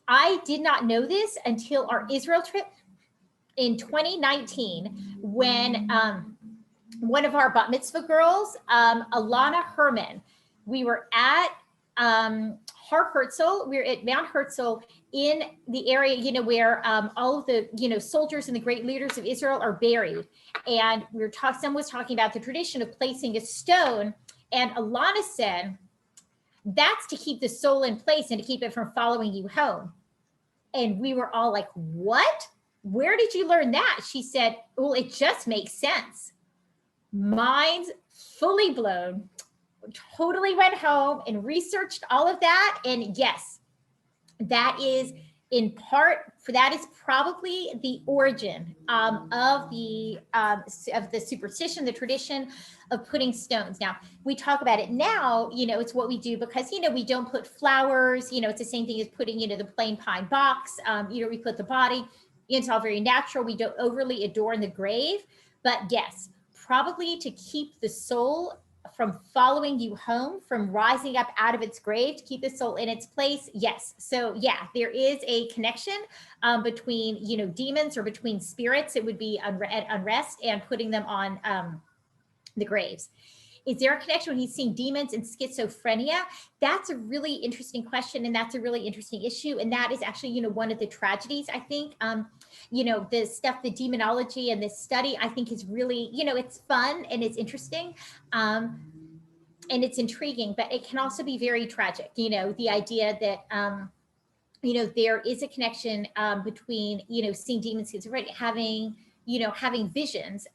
I did not know this until our Israel trip in 2019 when one of our bat mitzvah girls, Alana Herman, we were at Har Herzl, we were at Mount Herzl in the area, you know, where all of the, you know, soldiers and the great leaders of Israel are buried. And we were someone was talking about the tradition of placing a stone. And Alana said, that's to keep the soul in place and to keep it from following you home. And we were all like, what? Where did you learn that? She said, well, it just makes sense. Minds fully blown. Totally went home and researched all of that. And yes, that is in part, for that is probably the origin of the superstition, the tradition of putting stones. Now, we talk about it now, it's what we do because, we don't put flowers, it's the same thing as putting, the plain pine box, we put the body, it's all very natural. We don't overly adorn the grave, but yes, probably to keep the soul from following you home, from rising up out of its grave, to keep the soul in its place. Yes. So yeah, there is a connection between, demons or between spirits. It would be unrest and putting them on the graves. Is there a connection when he's seeing demons and schizophrenia? That's a really interesting question. And that's a really interesting issue. And that is actually, one of the tragedies, I think, the stuff, the demonology and this study, I think is really, it's fun and it's interesting. And it's intriguing, but it can also be very tragic. The idea that, there is a connection between, seeing demons, schizophrenia, having visions,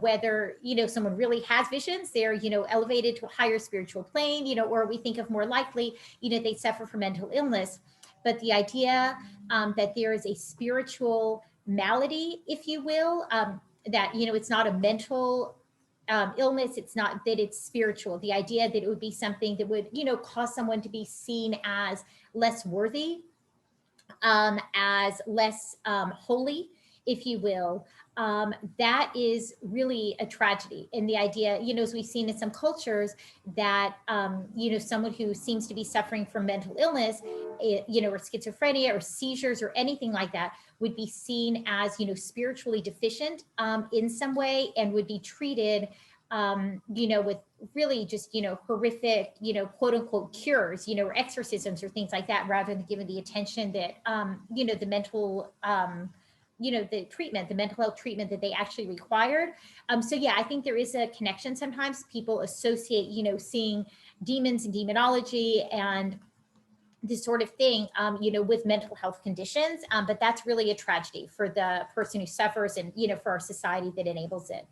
whether, someone really has visions, they're, elevated to a higher spiritual plane, or we think of more likely, they suffer from mental illness. But the idea that there is a spiritual malady, if you will, that, it's not a mental illness, it's not that it's spiritual. The idea that it would be something that would, cause someone to be seen as less worthy, as less holy, if you will, that is really a tragedy. And the idea, as we've seen in some cultures, that, someone who seems to be suffering from mental illness, or schizophrenia or seizures or anything like that would be seen as, spiritually deficient in some way and would be treated, with really just, horrific, quote unquote cures, or exorcisms or things like that, rather than given the attention that, the mental, the treatment, the mental health treatment that they actually required. So yeah, I think there is a connection. Sometimes people associate, seeing demons and demonology and this sort of thing, with mental health conditions. But that's really a tragedy for the person who suffers and, for our society that enables it.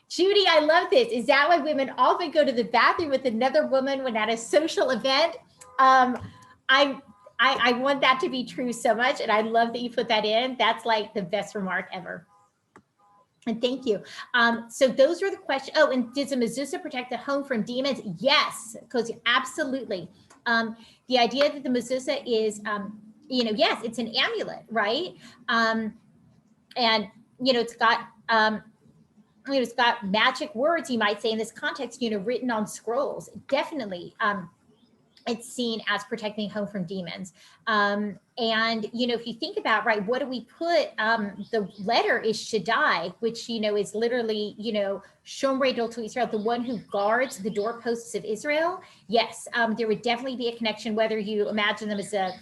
Judy, I love this. Is that why women often go to the bathroom with another woman when at a social event? I want that to be true so much. And I love that you put that in. That's like the best remark ever. And thank you. So those are the questions. Oh, and does a mezuzah protect the home from demons? Yes, because absolutely. The idea that the mezuzah is, yes, it's an amulet, right? And, it's got, it's got magic words, you might say in this context, written on scrolls. Definitely. It's seen as protecting home from demons. And, if you think about, right, what do we put, the letter is Shaddai, which, is literally, Shomrei Dol to Israel, the one who guards the doorposts of Israel. Yes, there would definitely be a connection, whether you imagine them as a,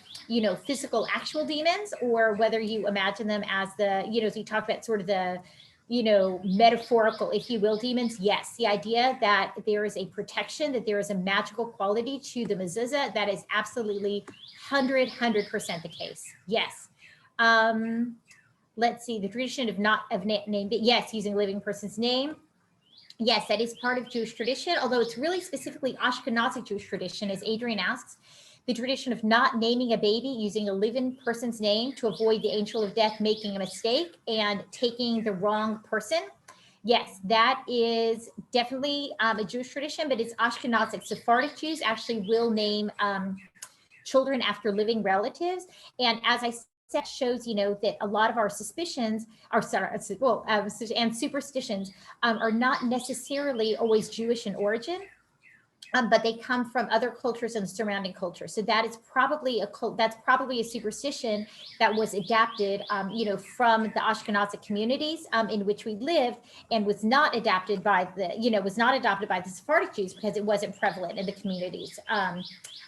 physical, actual demons, or whether you imagine them as the, as we talked about sort of the, metaphorical, if you will, demons. Yes, the idea that there is a protection, that there is a magical quality to the mezuzah, that is absolutely 100% the case. Yes. Let's see, the tradition of name, yes, using a living person's name. Yes, that is part of Jewish tradition, although it's really specifically Ashkenazi Jewish tradition, as Adrian asks. The tradition of not naming a baby using a living person's name to avoid the angel of death making a mistake and taking the wrong person. Yes, that is definitely a Jewish tradition, but it's Ashkenazic. Sephardic Jews actually will name children after living relatives. And as I said, shows, that a lot of our suspicions and superstitions are not necessarily always Jewish in origin. But they come from other cultures and surrounding cultures. So that is probably a superstition that was adapted, from the Ashkenazic communities in which we lived, and was not adapted by the Sephardic Jews because it wasn't prevalent in the communities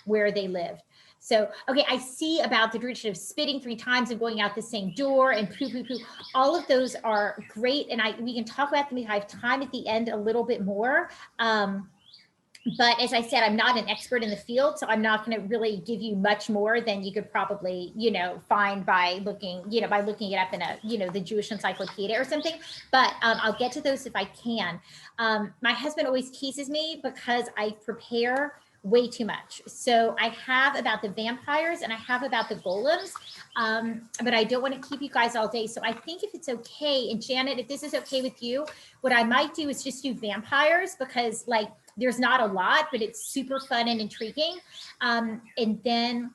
where they lived. So, okay, I see about the tradition of spitting 3 times and going out the same door and poo, poo, poo. All of those are great, and we can talk about them if I have time at the end a little bit more. But as I said, I'm not an expert in the field, so I'm not going to really give you much more than you could probably, find by looking it up in a, the Jewish encyclopedia or something. But I'll get to those if I can. My husband always teases me because I prepare way too much. So I have about the vampires and I have about the golems, but I don't want to keep you guys all day. So I think if it's okay, and Janet, if this is okay with you, what I might do is just do vampires, because like there's not a lot, but it's super fun and intriguing. And then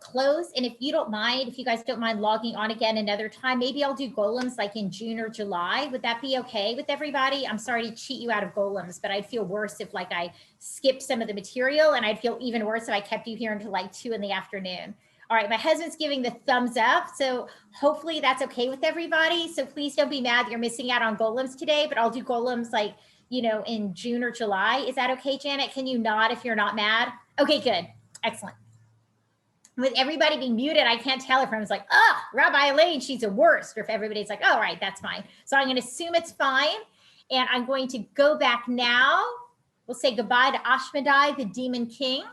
close. And if you don't mind, if you guys don't mind logging on again another time, maybe I'll do golems like in June or July. Would that be okay with everybody? I'm sorry to cheat you out of golems, but I'd feel worse if like I skipped some of the material, and I'd feel even worse if I kept you here until like 2 p.m. All right, my husband's giving the thumbs up. So hopefully that's okay with everybody. So please don't be mad that you're missing out on golems today, but I'll do golems like, you know, in June or July. Is that okay, Janet? Can you nod if you're not mad? Okay, good. Excellent. With everybody being muted, I can't tell if everyone's like, oh, Rabbi Elaine, she's the worst. Or if everybody's like, all right, that's fine. So I'm going to assume it's fine. And I'm going to go back now. We'll say goodbye to Ashmidai, the demon king.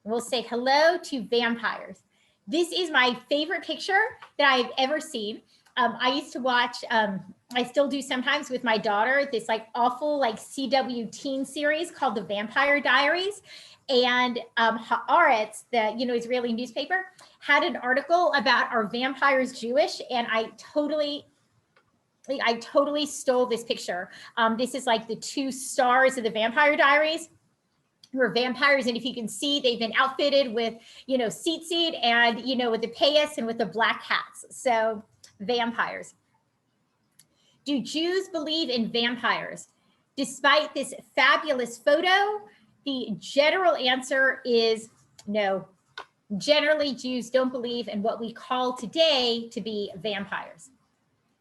We'll say hello to vampires. This is my favorite picture that I've ever seen. I used to watch, I still do sometimes with my daughter, this like awful like CW teen series called The Vampire Diaries. And Haaretz, the Israeli newspaper, had an article about are vampires Jewish, and I totally stole this picture. This is like the 2 stars of The Vampire Diaries, who are vampires, and if you can see, they've been outfitted with tzitzit and with the payas and with the black hats. So vampires. Do Jews believe in vampires? Despite this fabulous photo, the general answer is no. Generally, Jews don't believe in what we call today to be vampires.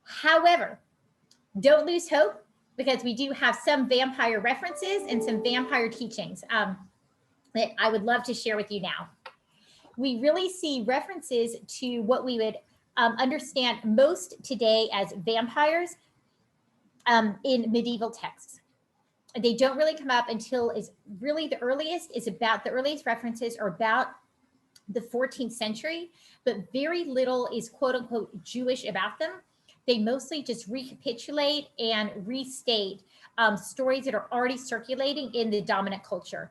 However, don't lose hope, because we do have some vampire references and some vampire teachings that I would love to share with you now. We really see references to what we would understand most today as vampires in medieval texts. They don't really come up until is really the earliest references are about the 14th century, but very little is quote unquote Jewish about them. They mostly just recapitulate and restate stories that are already circulating in the dominant culture.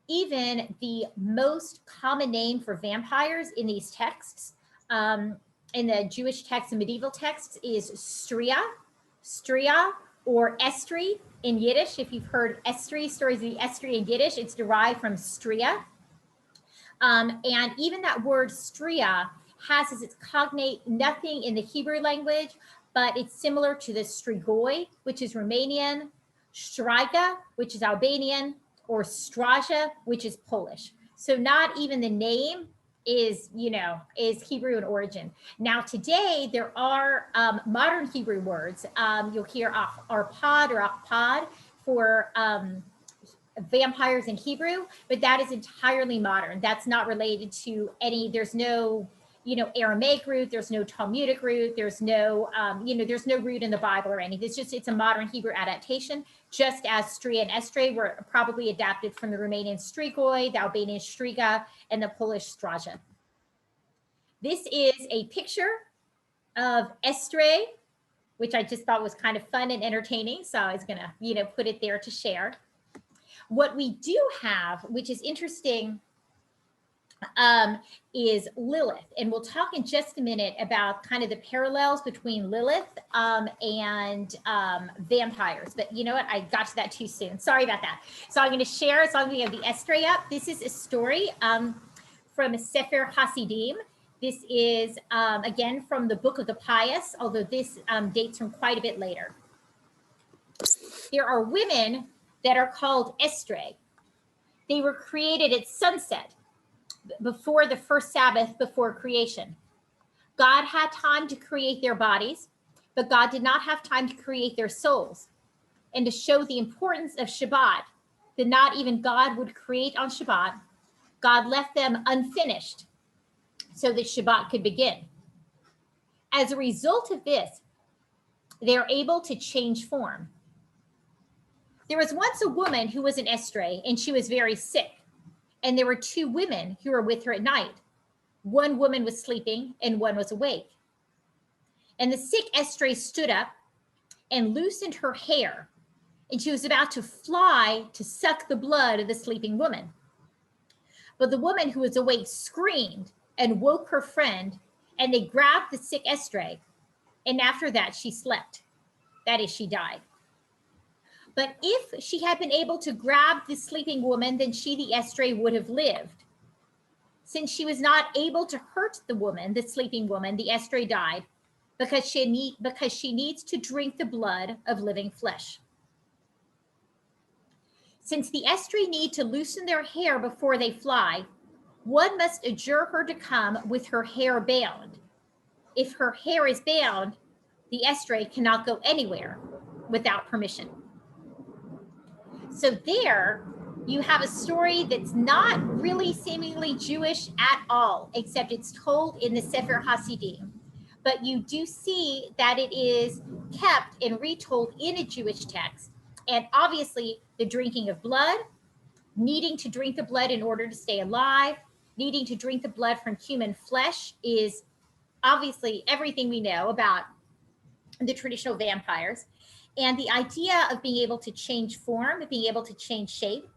Even the most common name for vampires in these texts, in the Jewish texts and medieval texts, is Stria, or Estrei in Yiddish. If you've heard Estrei, stories of the Estrei in Yiddish, it's derived from Stria. And even that word Stria has as its cognate nothing in the Hebrew language, but it's similar to the Strigoi, which is Romanian, Striga, which is Albanian, or Straja, which is Polish. So not even the name is Hebrew in origin. Now today there are modern Hebrew words. You'll hear arpad or akpad for vampires in Hebrew, but that is entirely modern. That's not related to there's no Aramaic root, there's no Talmudic root, there's no there's no root in the Bible or anything. It's a modern Hebrew adaptation, just as Stria and Estrei were probably adapted from the Romanian Strigoi, the Albanian Striga, and the Polish Straja. This is a picture of Estrei, which I just thought was kind of fun and entertaining, so I was gonna put it there to share. What we do have, which is interesting, is Lilith. And we'll talk in just a minute about kind of the parallels between Lilith and vampires. But you know what? I got to that too soon. Sorry about that. So I'm going to share, as long as we have the Estrei up, this is a story from Sefer Hasidim. This is, again, from the Book of the Pious, although this dates from quite a bit later. There are women that are called Estrei. They were created at sunset, before the first Sabbath before creation. God had time to create their bodies, but God did not have time to create their souls. And to show the importance of Shabbat, that not even God would create on Shabbat, God left them unfinished so that Shabbat could begin. As a result of this, they're able to change form. There was once a woman who was an Estrei, and she was very sick. And there were 2 women who were with her at night. One woman was sleeping and one was awake. And the sick Estrei stood up and loosened her hair and she was about to fly to suck the blood of the sleeping woman. But the woman who was awake screamed and woke her friend, and they grabbed the sick Estrei. And after that, she slept. That is, she died. But if she had been able to grab the sleeping woman, then she, the Estrei, would have lived. Since she was not able to hurt the woman, the sleeping woman, the Estrei died because she needs to drink the blood of living flesh. Since the Estrei need to loosen their hair before they fly, one must adjure her to come with her hair bound. If her hair is bound, the Estrei cannot go anywhere without permission. So there you have a story that's not really seemingly Jewish at all, except it's told in the Sefer Hasidim. But you do see that it is kept and retold in a Jewish text. And obviously the drinking of blood, needing to drink the blood in order to stay alive, needing to drink the blood from human flesh is obviously everything we know about the traditional vampires. And the idea of being able to change form, being able to change shape,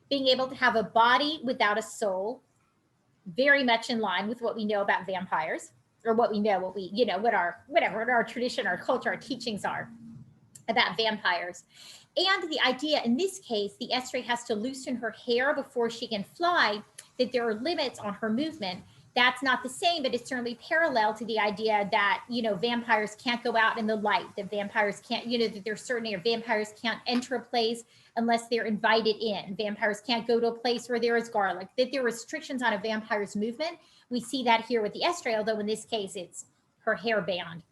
being able to have a body without a soul, very much in line with what we know about vampires, or what we know, what our tradition, our culture, our teachings are about vampires. And the idea in this case, the Estrei has to loosen her hair before she can fly, that there are limits on her movement. That's not the same, but it's certainly parallel to the idea that, vampires can't go out in the light, that vampires can't, that there's certainly, or vampires can't enter a place unless they're invited in. Vampires can't go to a place where there is garlic, that there are restrictions on a vampire's movement. We see that here with the Estrei, although in this case, it's her hair band.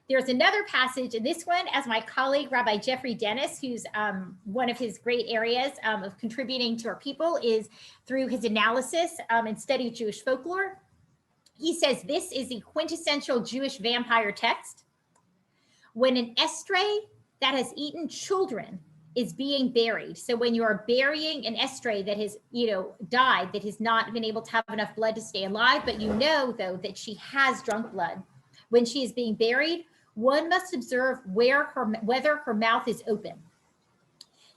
There's another passage in this one, as my colleague, Rabbi Jeffrey Dennis, who's one of his great areas of contributing to our people is through his analysis and study of Jewish folklore. He says this is the quintessential Jewish vampire text. When an Estrei that has eaten children is being buried. So when you are burying an Estrei that has, died, that has not been able to have enough blood to stay alive, but though, that she has drunk blood. When she is being buried, one must observe whether her mouth is open.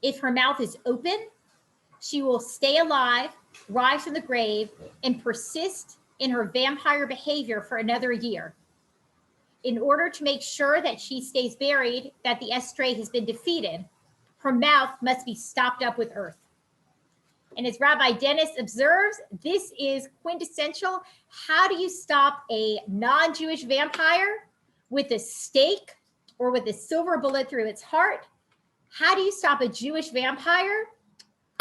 If her mouth is open, she will stay alive, rise from the grave, and persist in her vampire behavior for another year. In order to make sure that she stays buried, that the Estrei has been defeated, her mouth must be stopped up with earth. And as Rabbi Dennis observes, this is quintessential. How do you stop a non-Jewish vampire with a stake or with a silver bullet through its heart? How do you stop a Jewish vampire?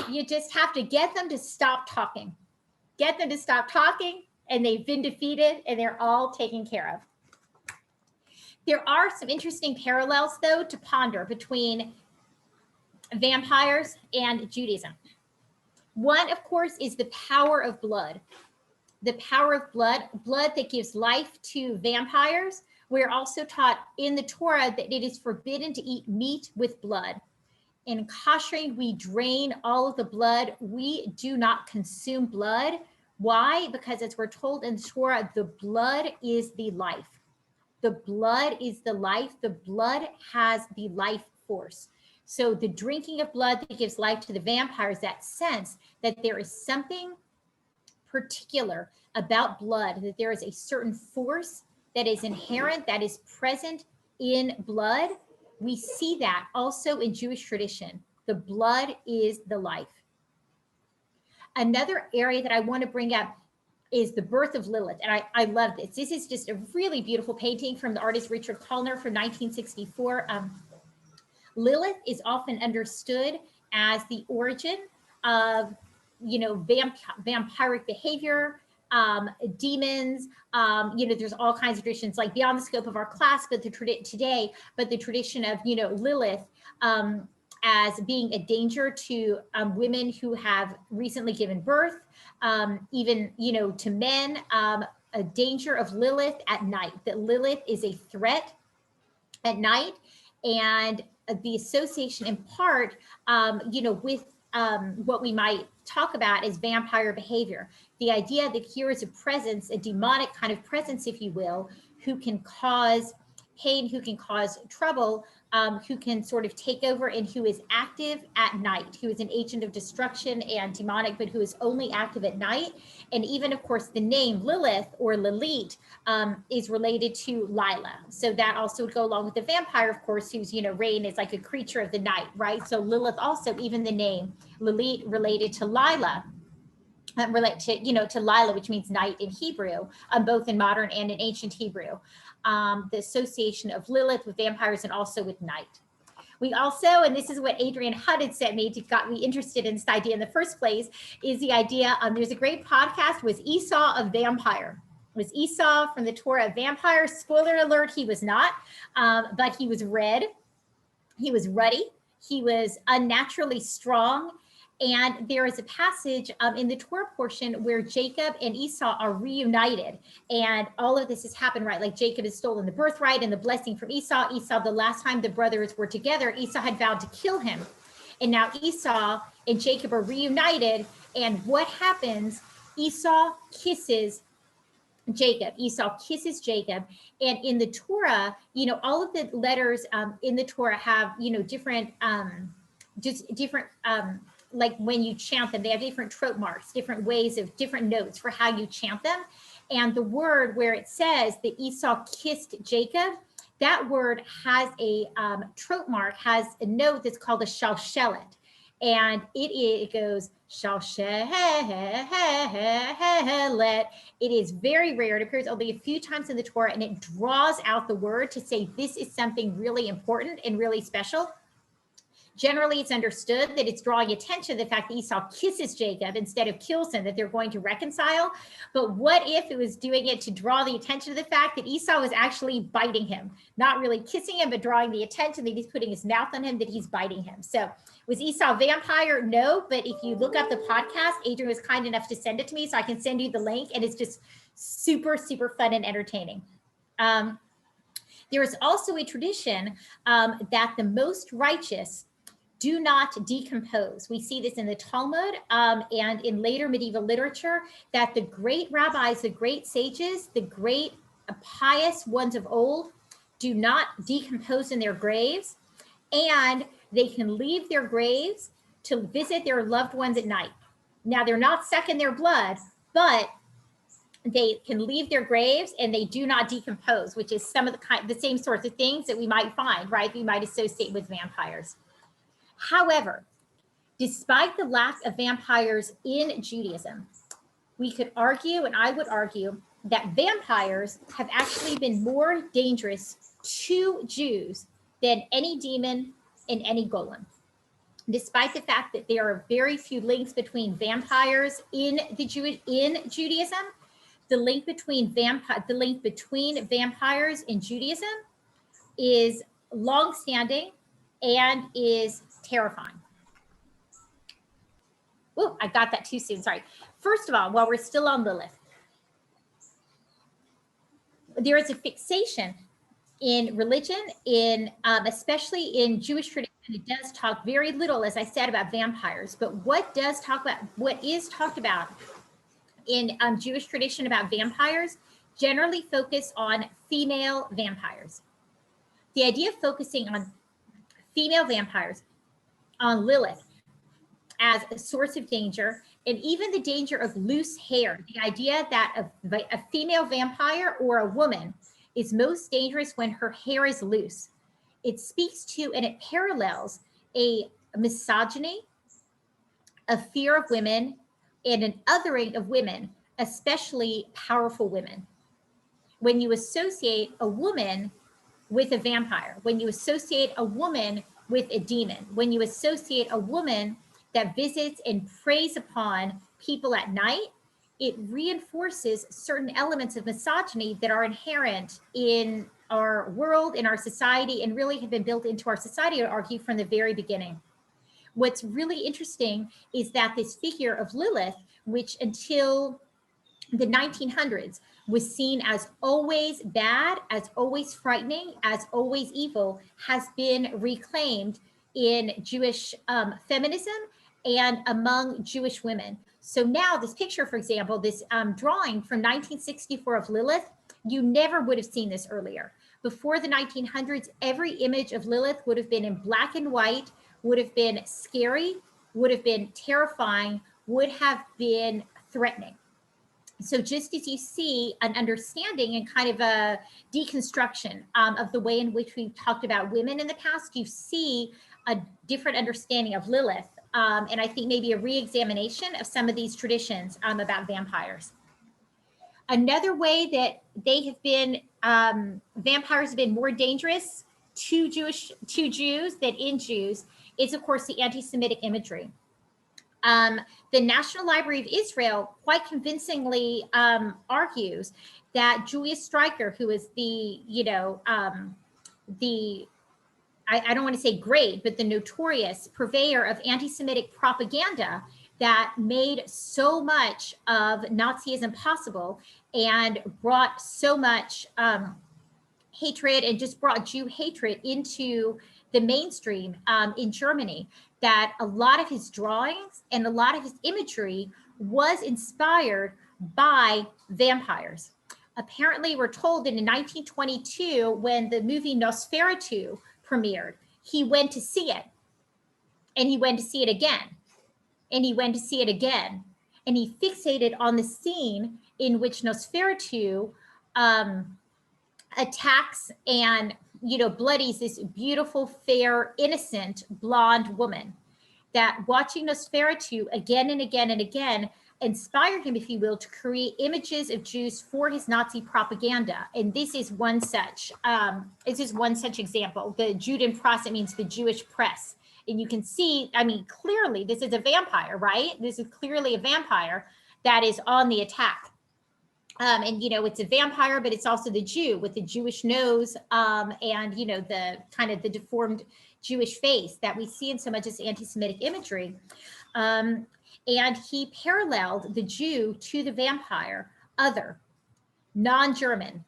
You just have to get them to stop talking. Get them to stop talking, and they've been defeated, and they're all taken care of. There are some interesting parallels, though, to ponder between vampires and Judaism. One, of course, is the power of blood. The power of blood that gives life to vampires. We're also taught in the Torah that it is forbidden to eat meat with blood. In koshering, we drain all of the blood. We do not consume blood. Why? Because as we're told in the Torah, the blood is the life. The blood is the life. The blood has the life force. So the drinking of blood that gives life to the vampires, that sense that there is something particular about blood, that there is a certain force that is inherent, that is present in blood. We see that also in Jewish tradition. The blood is the life. Another area that I want to bring up is the birth of Lilith. And I love this. This is just a really beautiful painting from the artist Richard Kallner from 1964. Lilith is often understood as the origin of, vampiric behavior, demons. There's all kinds of traditions, like beyond the scope of our class, but the tradition of, Lilith as being a danger to women who have recently given birth, even, to men, a danger of Lilith at night, that Lilith is a threat at night. And the association in part, with what we might talk about as vampire behavior. The idea that here is a presence, a demonic kind of presence, if you will, who can cause pain, who can cause trouble, who can sort of take over, and who is active at night, who is an agent of destruction and demonic, but who is only active at night. And even, of course, the name Lilith or Lilith is related to Lila. So that also would go along with the vampire, of course, who's, Rain is like a creature of the night, right? So Lilith also, even the name Lilith related to Lila. Relate to Lila, which means night in Hebrew, both in modern and in ancient Hebrew. The association of Lilith with vampires and also with night. We also, and this is what Adrian Hudd had sent me to got me interested in this idea in the first place, is the idea, there's a great podcast, was Esau a vampire? Was Esau from the Torah a vampire? Spoiler alert, he was not, but he was red, he was ruddy, he was unnaturally strong. And there is a passage in the Torah portion where Jacob and Esau are reunited. And all of this has happened, right? Like Jacob has stolen the birthright and the blessing from Esau. Esau, the last time the brothers were together, Esau had vowed to kill him. And now Esau and Jacob are reunited. And what happens? Esau kisses Jacob. Esau kisses Jacob. And in the Torah, all of the letters in the Torah have, different, like when you chant them, they have different trope marks, different ways of different notes for how you chant them. And the word where it says that Esau kissed Jacob, that word has a trope mark, has a note that's called a shalshelet. And it goes shalshelet. It is very rare. It appears only a few times in the Torah, and it draws out the word to say this is something really important and really special. Generally, it's understood that it's drawing attention to the fact that Esau kisses Jacob instead of kills him, that they're going to reconcile. But what if it was doing it to draw the attention to the fact that Esau was actually biting him, not really kissing him, but drawing the attention that he's putting his mouth on him, that he's biting him. So was Esau a vampire? No, but if you look up the podcast, Adrian was kind enough to send it to me, so I can send you the link, and it's just super, super fun and entertaining. There is also a tradition that the most righteous do not decompose. We see this in the Talmud and in later medieval literature, that the great rabbis, the great sages, the great pious ones of old do not decompose in their graves, and they can leave their graves to visit their loved ones at night. Now, they're not sucking their blood, but they can leave their graves and they do not decompose, which is some of the same sorts of things that we might find, right? We might associate with vampires. However, despite the lack of vampires in Judaism, we could argue, and I would argue, that vampires have actually been more dangerous to Jews than any demon and any golem. Despite the fact that there are very few links between vampires in Judaism, the link between vampires in Judaism is longstanding and is terrifying. Oh, I got that too soon. Sorry. First of all, while we're still on Lilith, there is a fixation in religion, especially in Jewish tradition. It does talk very little, as I said, about vampires. But what is talked about in Jewish tradition about vampires generally focus on female vampires. The idea of focusing on female vampires, on Lilith, as a source of danger, and even the danger of loose hair. The idea that a female vampire or a woman is most dangerous when her hair is loose. It speaks to and it parallels a misogyny, a fear of women, and an othering of women, especially powerful women. When you associate a woman with a vampire, when you associate a woman with a demon, when you associate a woman that visits and preys upon people at night, it reinforces certain elements of misogyny that are inherent in our world, in our society, and really have been built into our society, I would argue, from the very beginning. What's really interesting is that this figure of Lilith, which until the 1900s was seen as always bad, as always frightening, as always evil, has been reclaimed in Jewish feminism and among Jewish women. So now this picture, for example, this drawing from 1964 of Lilith, you never would have seen this earlier. before the 1900s, every image of Lilith would have been in black and white, would have been scary, would have been terrifying, would have been threatening. So just as you see an understanding and kind of a deconstruction of the way in which we've talked about women in the past, you see a different understanding of Lilith. And I think maybe a re-examination of some of these traditions about vampires. Another way that they have been, vampires have been more dangerous to Jews than in Jews is, of course, the anti-Semitic imagery. The National Library of Israel quite convincingly argues that Julius Streicher, who is the, I don't want to say great, but the notorious purveyor of anti-Semitic propaganda that made so much of Nazism possible and brought so much hatred and just brought Jew hatred into the mainstream in Germany, that a lot of his drawings and a lot of his imagery was inspired by vampires. Apparently, we're told that in 1922, when the movie Nosferatu premiered, he went to see it, and he went to see it again, and he went to see it again, and he fixated on the scene in which Nosferatu attacks and bloodies this beautiful, fair, innocent blonde woman. That watching Nosferatu again and again and again inspired him, if you will, to create images of Jews for his Nazi propaganda. And this is one such. Example. The Judenpresse means the Jewish press, and you can see, I mean, clearly this is a vampire, right? This is clearly a vampire that is on the attack. And it's a vampire, but it's also the Jew with the Jewish nose, and the kind of the deformed Jewish face that we see in so much as anti-Semitic imagery. And he paralleled the Jew to the vampire, other, non-German,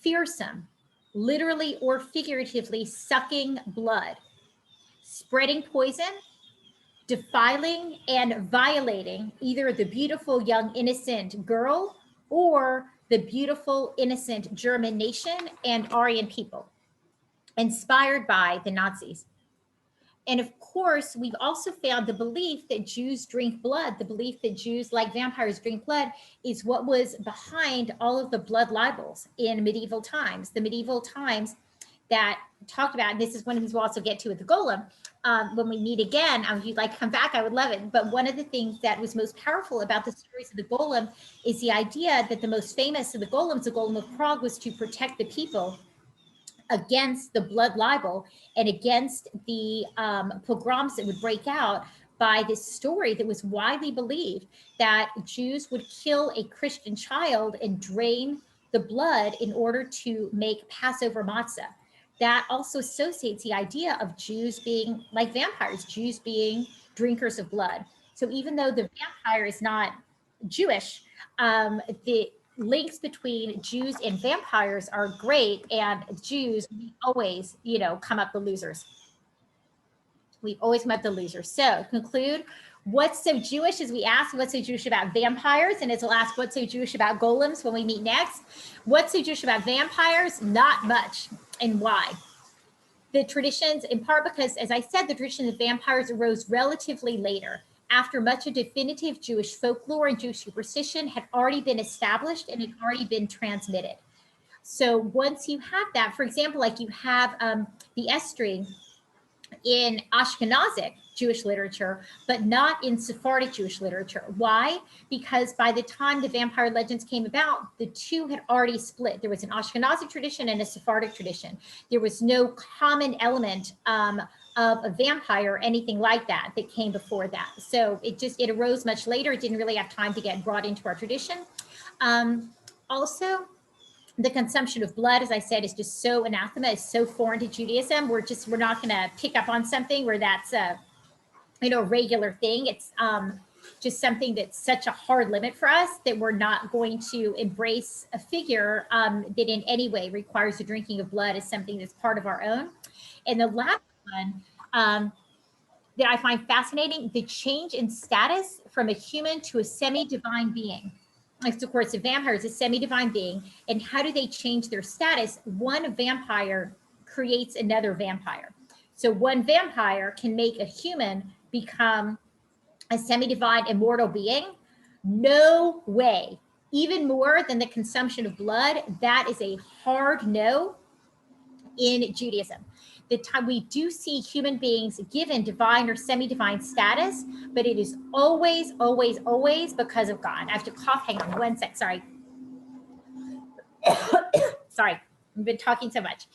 fearsome, literally or figuratively sucking blood, spreading poison, defiling and violating either the beautiful young innocent girl or the beautiful innocent German nation and Aryan people, inspired by the Nazis. And of course, we've also found the belief that Jews drink blood, the belief that Jews, like vampires, drink blood, is what was behind all of the blood libels in medieval times. The medieval times that talked about, and this is one of the things we'll also get to with the golem, when we meet again. If you'd like to come back, I would love it. But one of the things that was most powerful about the stories of the golem is the idea that the most famous of the golems, the Golem of Prague, was to protect the people against the blood libel and against the pogroms that would break out by this story that was widely believed that Jews would kill a Christian child and drain the blood in order to make Passover matzah. That also associates the idea of Jews being like vampires, Jews being drinkers of blood. So even though the vampire is not Jewish, the links between Jews and vampires are great, and Jews, we always, come up the losers. We've always come up the losers. So to conclude, what's so Jewish, as we ask what's so Jewish about vampires, and as we'll ask what's so Jewish about golems when we meet next. What's so Jewish about vampires? Not much. And why? The traditions, in part because, as I said, the tradition of vampires arose relatively later, after much of definitive Jewish folklore and Jewish superstition had already been established and had already been transmitted. So once you have that, for example, like you have the Estrei in Ashkenazic Jewish literature, but not in Sephardic Jewish literature. Why? Because by the time the vampire legends came about, the two had already split. There was an Ashkenazic tradition and a Sephardic tradition. There was no common element of a vampire or anything like that that came before that. So it arose much later. It didn't really have time to get brought into our tradition. Also, the consumption of blood, as I said, is just so anathema, is so foreign to Judaism. We're not going to pick up on something where that's a regular thing. It's just something that's such a hard limit for us that we're not going to embrace a figure that in any way requires the drinking of blood as something that's part of our own. And the last one that I find fascinating, the change in status from a human to a semi-divine being. It's of course a vampire is a semi-divine being, and how do they change their status? One vampire creates another vampire. So one vampire can make a human become a semi-divine immortal being. No way. Even more than the consumption of blood, that is a hard no in Judaism. The time we do see human beings given divine or semi-divine status, but it is always, always, always because of God. I have to cough. Hang on one sec. Sorry. Sorry, I've been talking so much.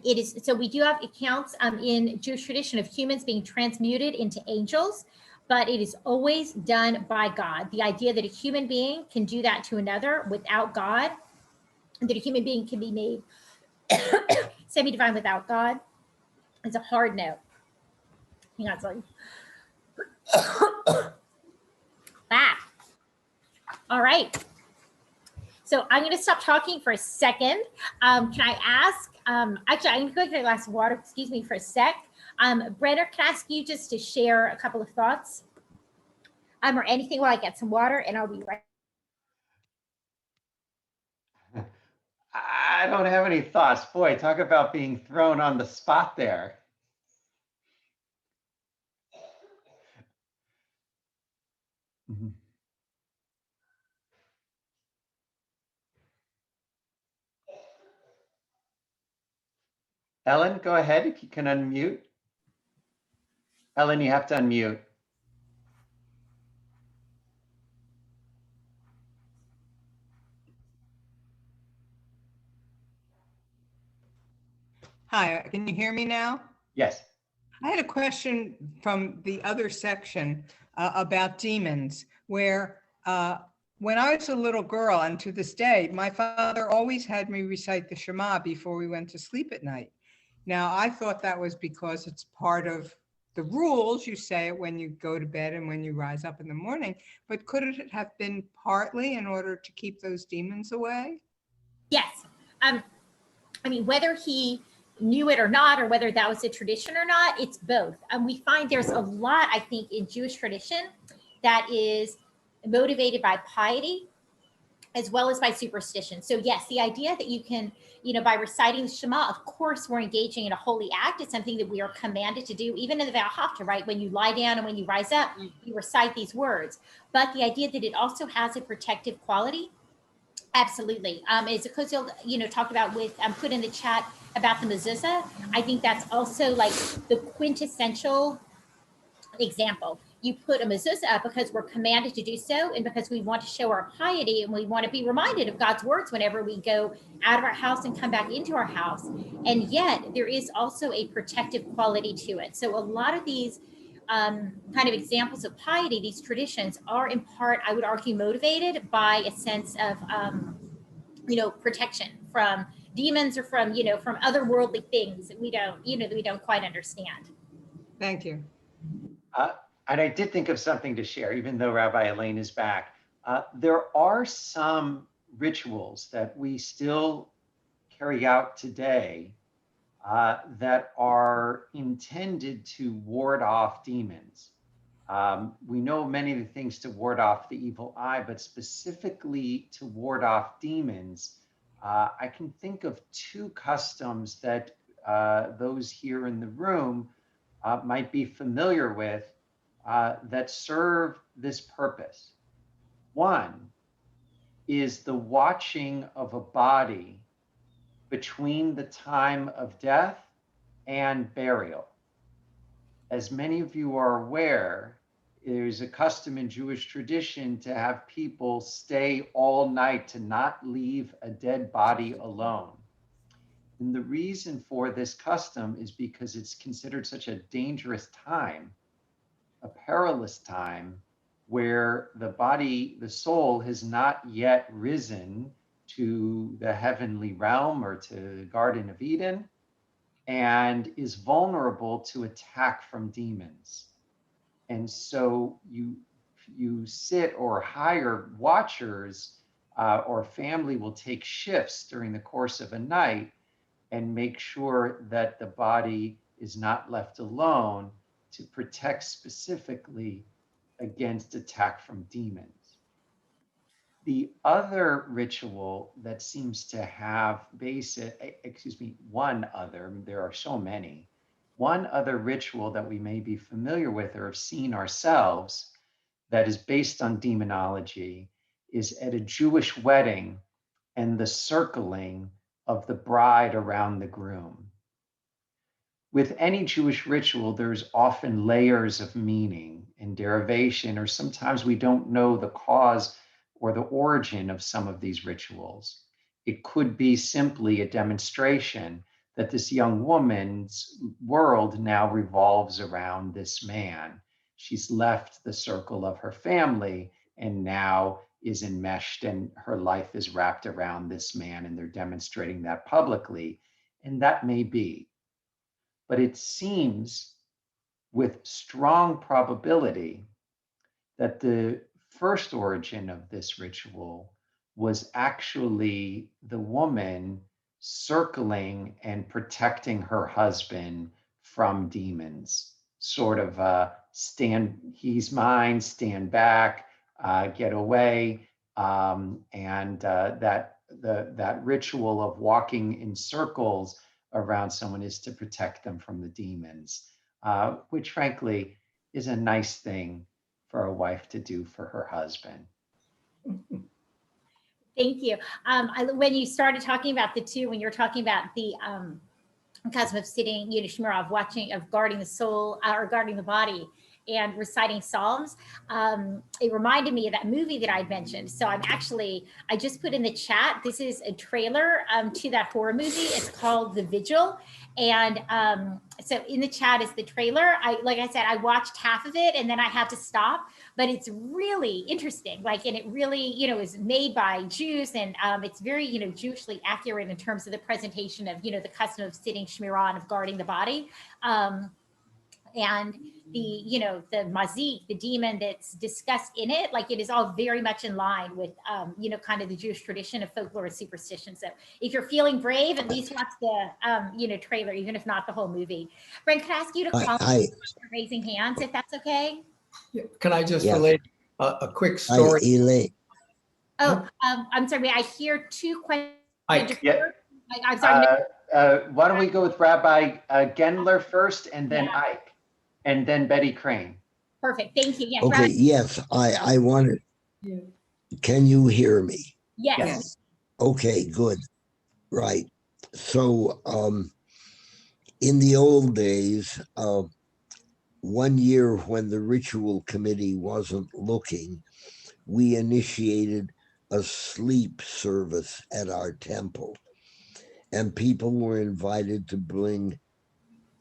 It is so we do have accounts in Jewish tradition of humans being transmuted into angels, but it is always done by God. The idea that a human being can do that to another without God, that a human being can be made semi-divine without God, is a hard no. Hang on, sorry. All right. So I'm going to stop talking for a second. Can I ask, actually, I'm going to go get a glass of water, excuse me for a sec. Brenner, can I ask you just to share a couple of thoughts or anything while I get some water, and I'll be right. I don't have any thoughts. Boy, talk about being thrown on the spot there. Mhm. Ellen, go ahead if you can unmute. Ellen, you have to unmute. Hi, can you hear me now? Yes. I had a question from the other section about demons, where when I was a little girl, and to this day, my father always had me recite the Shema before we went to sleep at night. Now, I thought that was because it's part of the rules. You say it when you go to bed and when you rise up in the morning, but could it have been partly in order to keep those demons away? Yes. I mean, whether he knew it or not, or whether that was a tradition or not, it's both. We find there's a lot, I think, in Jewish tradition that is motivated by piety as well as by superstition. So yes, the idea that you can, by reciting the Shema, of course, we're engaging in a holy act. It's something that we are commanded to do, even in the Valhafta, right? When you lie down and when you rise up, you recite these words. But the idea that it also has a protective quality, absolutely. As Kosil, talked about with put in the chat about the mezuzah, I think that's also like the quintessential example. You put a mezuzah up because we're commanded to do so, and because we want to show our piety, and we want to be reminded of God's words whenever we go out of our house and come back into our house. And yet there is also a protective quality to it. So a lot of these kind of examples of piety, these traditions, are in part, I would argue, motivated by a sense of protection from demons, or from from otherworldly things that we don't quite understand. Thank you. And I did think of something to share, even though Rabbi Elaine is back. There are some rituals that we still carry out today that are intended to ward off demons. We know many of the things to ward off the evil eye, but specifically to ward off demons, I can think of two customs that those here in the room might be familiar with that serve this purpose. One is the watching of a body between the time of death and burial. As many of you are aware, there's a custom in Jewish tradition to have people stay all night, to not leave a dead body alone. And the reason for this custom is because it's considered such a dangerous time, a perilous time, where the soul has not yet risen to the heavenly realm or to the Garden of Eden, and is vulnerable to attack from demons. And so you sit or hire watchers, or family will take shifts during the course of a night and make sure that the body is not left alone, to protect specifically against attack from demons. The other ritual that seems to have there are so many, one other ritual that we may be familiar with or have seen ourselves that is based on demonology is at a Jewish wedding and the circling of the bride around the groom. With any Jewish ritual, there's often layers of meaning and derivation, or sometimes we don't know the cause or the origin of some of these rituals. It could be simply a demonstration that this young woman's world now revolves around this man. She's left the circle of her family and now is enmeshed, and her life is wrapped around this man, and they're demonstrating that publicly. And that may be. But it seems with strong probability that the first origin of this ritual was actually the woman circling and protecting her husband from demons, sort of he's mine, stand back, get away. That ritual of walking in circles around someone is to protect them from the demons, which frankly is a nice thing for a wife to do for her husband. Thank you. When you started talking about when you're talking about the custom of sitting, Shmira, of watching, of guarding the soul or guarding the body and reciting Psalms, it reminded me of that movie that I'd mentioned. So I just put in the chat, this is a trailer to that horror movie. It's called The Vigil. And so in the chat is the trailer. Like I said, I watched half of it and then I had to stop, but it's really interesting. And it really, is made by Jews, and it's very, Jewishly accurate in terms of the presentation of, the custom of sitting Shmirah and of guarding the body. And the mazik, the demon that's discussed in it, it is all very much in line with, kind of the Jewish tradition of folklore and superstition. So if you're feeling brave, at least watch the, trailer, even if not the whole movie. Brent, can I ask you to call raising hands, if that's okay? Yeah. Can I just relate a quick story? Elaine. Oh, I'm sorry. I hear two questions. Yeah. I'm sorry. Why don't we go with Rabbi Gendler first, and then Ike, and then Betty Crane. Perfect. Thank you. Yes. Okay. Rabbi. Yes, I wanted. Can you hear me? Yes. Okay. Good. Right. So, in the old days, one year when the ritual committee wasn't looking, we initiated a sleep service at our temple, and people were invited to bring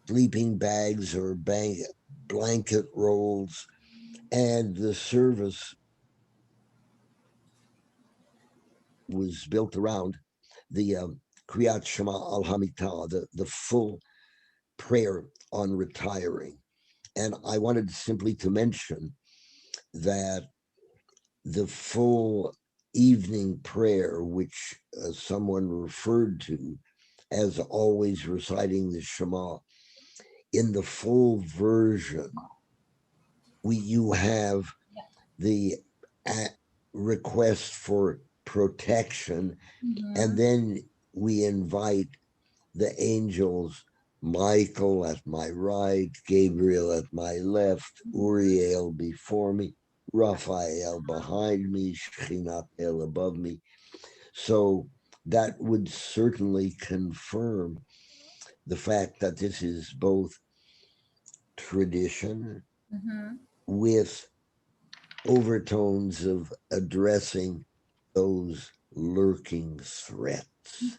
sleeping bags or blanket rolls, and the service was built around the Kriyat Shema al Hamitah, the full prayer on retiring. And I wanted simply to mention that the full evening prayer, which someone referred to as always reciting the Shema, in the full version, you have the request for protection, and then we invite the angels, Michael at my right, Gabriel at my left, Uriel before me, Raphael behind me, Shechinatel above me. So that would certainly confirm the fact that this is both tradition with overtones of addressing those lurking threats.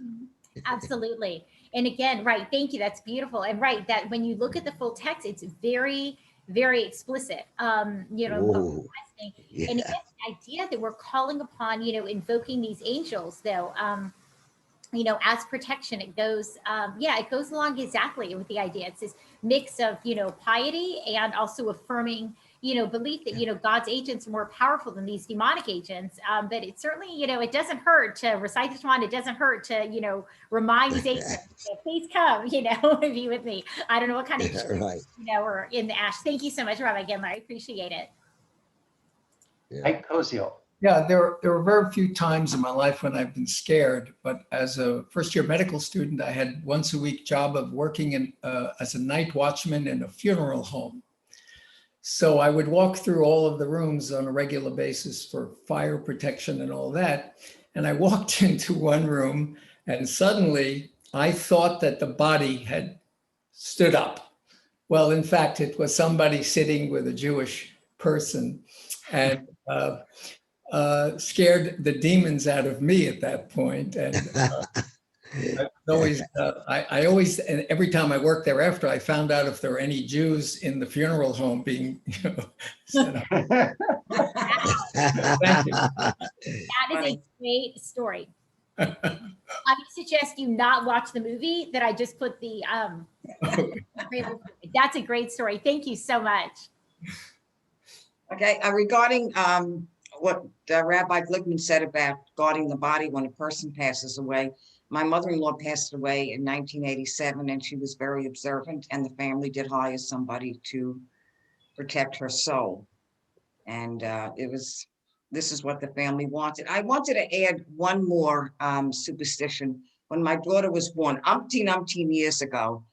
Absolutely. And again, right. Thank you. That's beautiful. And right, that when you look at the full text, it's very, very explicit. And again, the idea that we're calling upon, invoking these angels, though, as protection, it goes, it goes along exactly with the idea. It's this mix of, piety and also affirming, belief that, God's agents are more powerful than these demonic agents. But it certainly, it doesn't hurt to recite the Shema. It doesn't hurt to, remind these agents, please come, be with me. I don't know what kind of, or in the ash. Thank you so much, Rabbi Gendler. I appreciate it. Right, Koziel. Yeah, there were very few times in my life when I've been scared, but as a first-year medical student, I had once a week job of working as a night watchman in a funeral home. So I would walk through all of the rooms on a regular basis for fire protection and all that. And I walked into one room and suddenly I thought that the body had stood up. Well, in fact, it was somebody sitting with a Jewish person, and scared the demons out of me at that point. And I always, and every time I worked there after, I found out if there were any Jews in the funeral home being, set up. Thank you. That is a great story. I would suggest you not watch the movie that I just put the, that's a great story. Thank you so much. Okay, regarding what Rabbi Glickman said about guarding the body when a person passes away, my mother-in-law passed away in 1987, and she was very observant, and the family did hire somebody to protect her soul. And this is what the family wanted. I wanted to add one more superstition. When my daughter was born, umpteen years ago,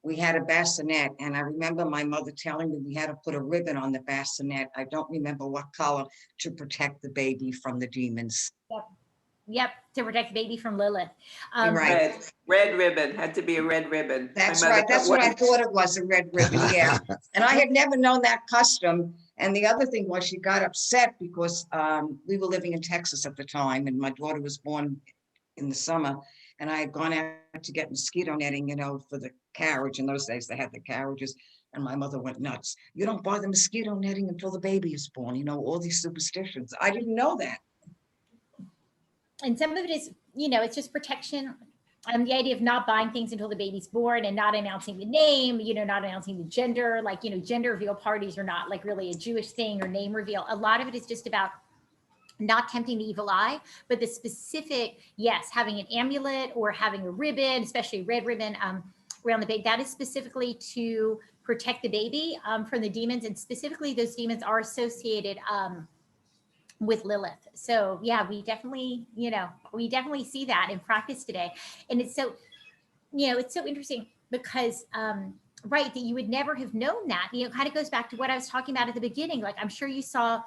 we had a bassinet, and I remember my mother telling me we had to put a ribbon on the bassinet. I don't remember what color, to protect the baby from the demons. Yep, to protect the baby from Lilith. Right. Red ribbon, had to be a red ribbon. That's right. That's what I thought it was, a red ribbon, yeah. And I had never known that custom. And the other thing was, she got upset because we were living in Texas at the time, and my daughter was born in the summer. And I had gone out to get mosquito netting, you know, for the carriage. In those days, they had the carriages. And my mother went nuts. You don't buy the mosquito netting until the baby is born, you know, all these superstitions. I didn't know that. And some of it is, you know, it's just protection. The idea of not buying things until the baby's born and not announcing the name, you know, not announcing the gender, like, you know, gender reveal parties are not like really a Jewish thing, or name reveal. A lot of it is just about not tempting the evil eye, but the specific, yes, having an amulet or having a ribbon, especially a red ribbon around the baby, that is specifically to protect the baby from the demons. And specifically those demons are associated with Lilith. So yeah, we definitely, you know, we definitely see that in practice today. And it's so, you know, it's so interesting because, right, that you would never have known that, you know, kind of goes back to what I was talking about at the beginning. Like, I'm sure you saw,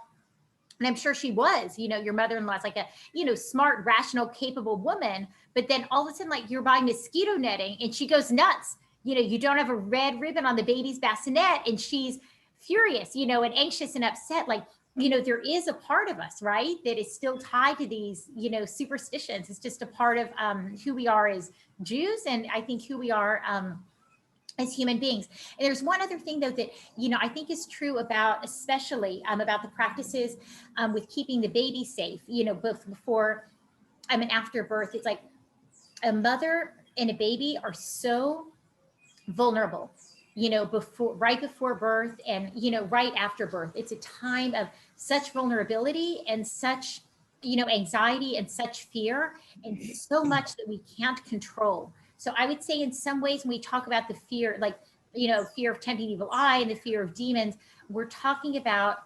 and I'm sure she was, you know, your mother-in-law's like a, you know, smart, rational, capable woman, but then all of a sudden, like, you're buying mosquito netting and she goes nuts. You know, you don't have a red ribbon on the baby's bassinet and she's furious, you know, and anxious and upset. Like, you know, there is a part of us, right, that is still tied to these, you know, superstitions. It's just a part of who we are as Jews, and I think who we are as human beings. And there's one other thing, though, that, you know, I think is true about, especially about the practices with keeping the baby safe, you know, both before and after birth. It's like a mother and a baby are so vulnerable, you know, right before birth and, you know, right after birth. It's a time of such vulnerability and such, you know, anxiety and such fear, and so much that we can't control. So I would say in some ways when we talk about the fear, like, you know, fear of tempting evil eye and the fear of demons, we're talking about,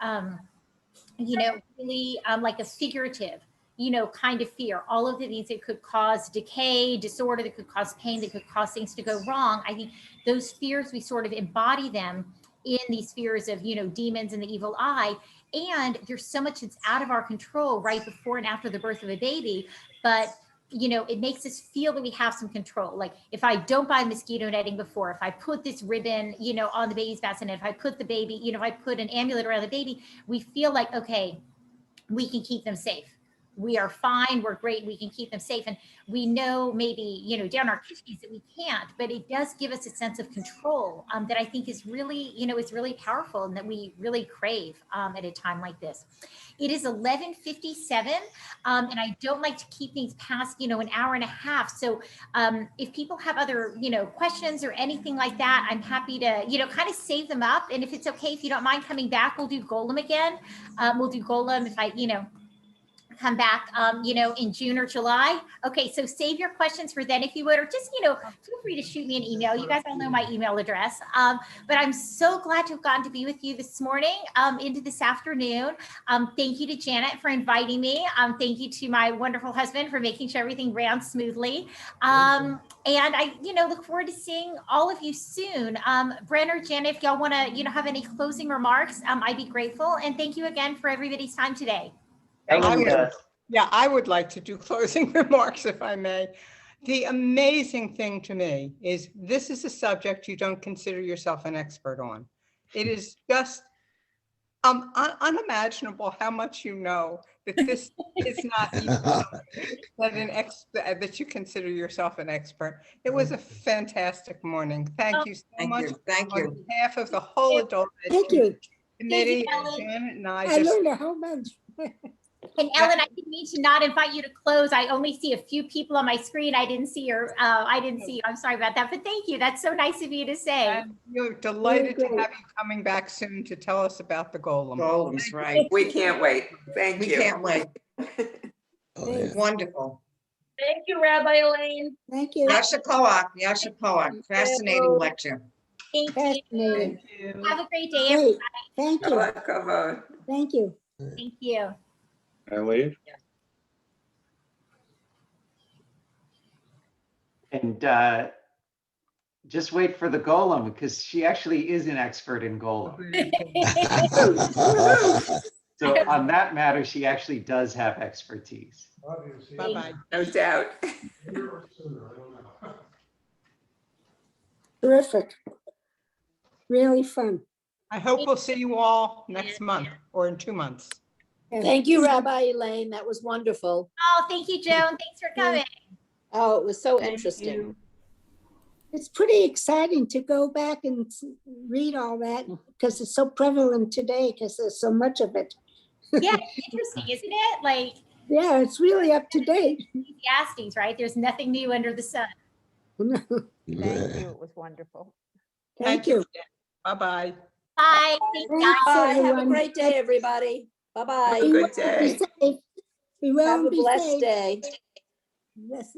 you know, really like a figurative, you know, kind of fear. All of the things that could cause decay, disorder, that could cause pain, that could cause things to go wrong. I think those fears, we sort of embody them in these fears of, you know, demons and the evil eye. And there's so much that's out of our control right before and after the birth of a baby. But, you know, it makes us feel that we have some control. Like, if I don't buy mosquito netting before, if I put this ribbon, you know, on the baby's bassinet, if I put the baby, you know, if I put an amulet around the baby, we feel like, okay, we can keep them safe. We are fine, we're great, we can keep them safe. And we know maybe, you know, down our kidneys that we can't, but it does give us a sense of control that I think is really, you know, is really powerful and that we really crave at a time like this. It is 11:57, and I don't like to keep things past, you know, an hour and a half. So if people have other, you know, questions or anything like that, I'm happy to, you know, kind of save them up. And if it's okay, if you don't mind coming back, we'll do Golem again. We'll do Golem if I, you know, come back, in June or July. Okay, so save your questions for then if you would, or just, feel free to shoot me an email. You guys all know my email address. But I'm so glad to have gotten to be with you this morning, into this afternoon. Thank you to Janet for inviting me. Thank you to my wonderful husband for making sure everything ran smoothly. And I, look forward to seeing all of you soon. Brenner, Janet, if y'all want to, have any closing remarks, I'd be grateful. And thank you again for everybody's time today. Thank I you, would- guys. Yeah, I would like to do closing remarks if I may. The amazing thing to me is this is a subject you don't consider yourself an expert on. It is just unimaginable how much you know that this is not even something that you consider yourself an expert. It was a fantastic morning. Thank you so much. Thank On you. behalf of the whole adult Thank you. committee, and Ellen. Janet and I I just learned a whole bunch. And Ellen, I didn't mean to not invite you to close. I only see a few people on my screen. I didn't see you. I'm sorry about that, but thank you. That's so nice of you to say. And we're delighted to great. have you coming back soon to tell us about the golem. Golems, right. We can't wait. Thank We you. can't wait. Oh, yeah. Wonderful. Thank you, Rabbi Elaine. Thank you. Yasha Koach, fascinating lecture. Thank you. Fascinating. Have a great day, everybody. Great. Thank you. Kavod. Thank you. Thank you. I leave. And just wait for the golem, because she actually is an expert in golem. So on that matter, she actually does have expertise. Bye-bye. No doubt. Terrific. Really fun. I hope we'll see you all next month or in 2 months. Thank you, Rabbi Elaine. That was wonderful. Oh, thank you, Joan. Thanks for coming. Oh, it was so interesting. It's pretty exciting to go back and read all that because it's so prevalent today because there's so much of it. Yeah, it's interesting, isn't it? Like Yeah, it's really up to date. Ecclesiastes, right? There's nothing new under the sun. Thank you. It was wonderful. Thank you. Bye-bye. Bye. Thank you. Thanks, Bye. Have a everyone. great day, everybody. Bye-bye. Good day. Be safe. Be well Have and a be blessed safe. day. Yes.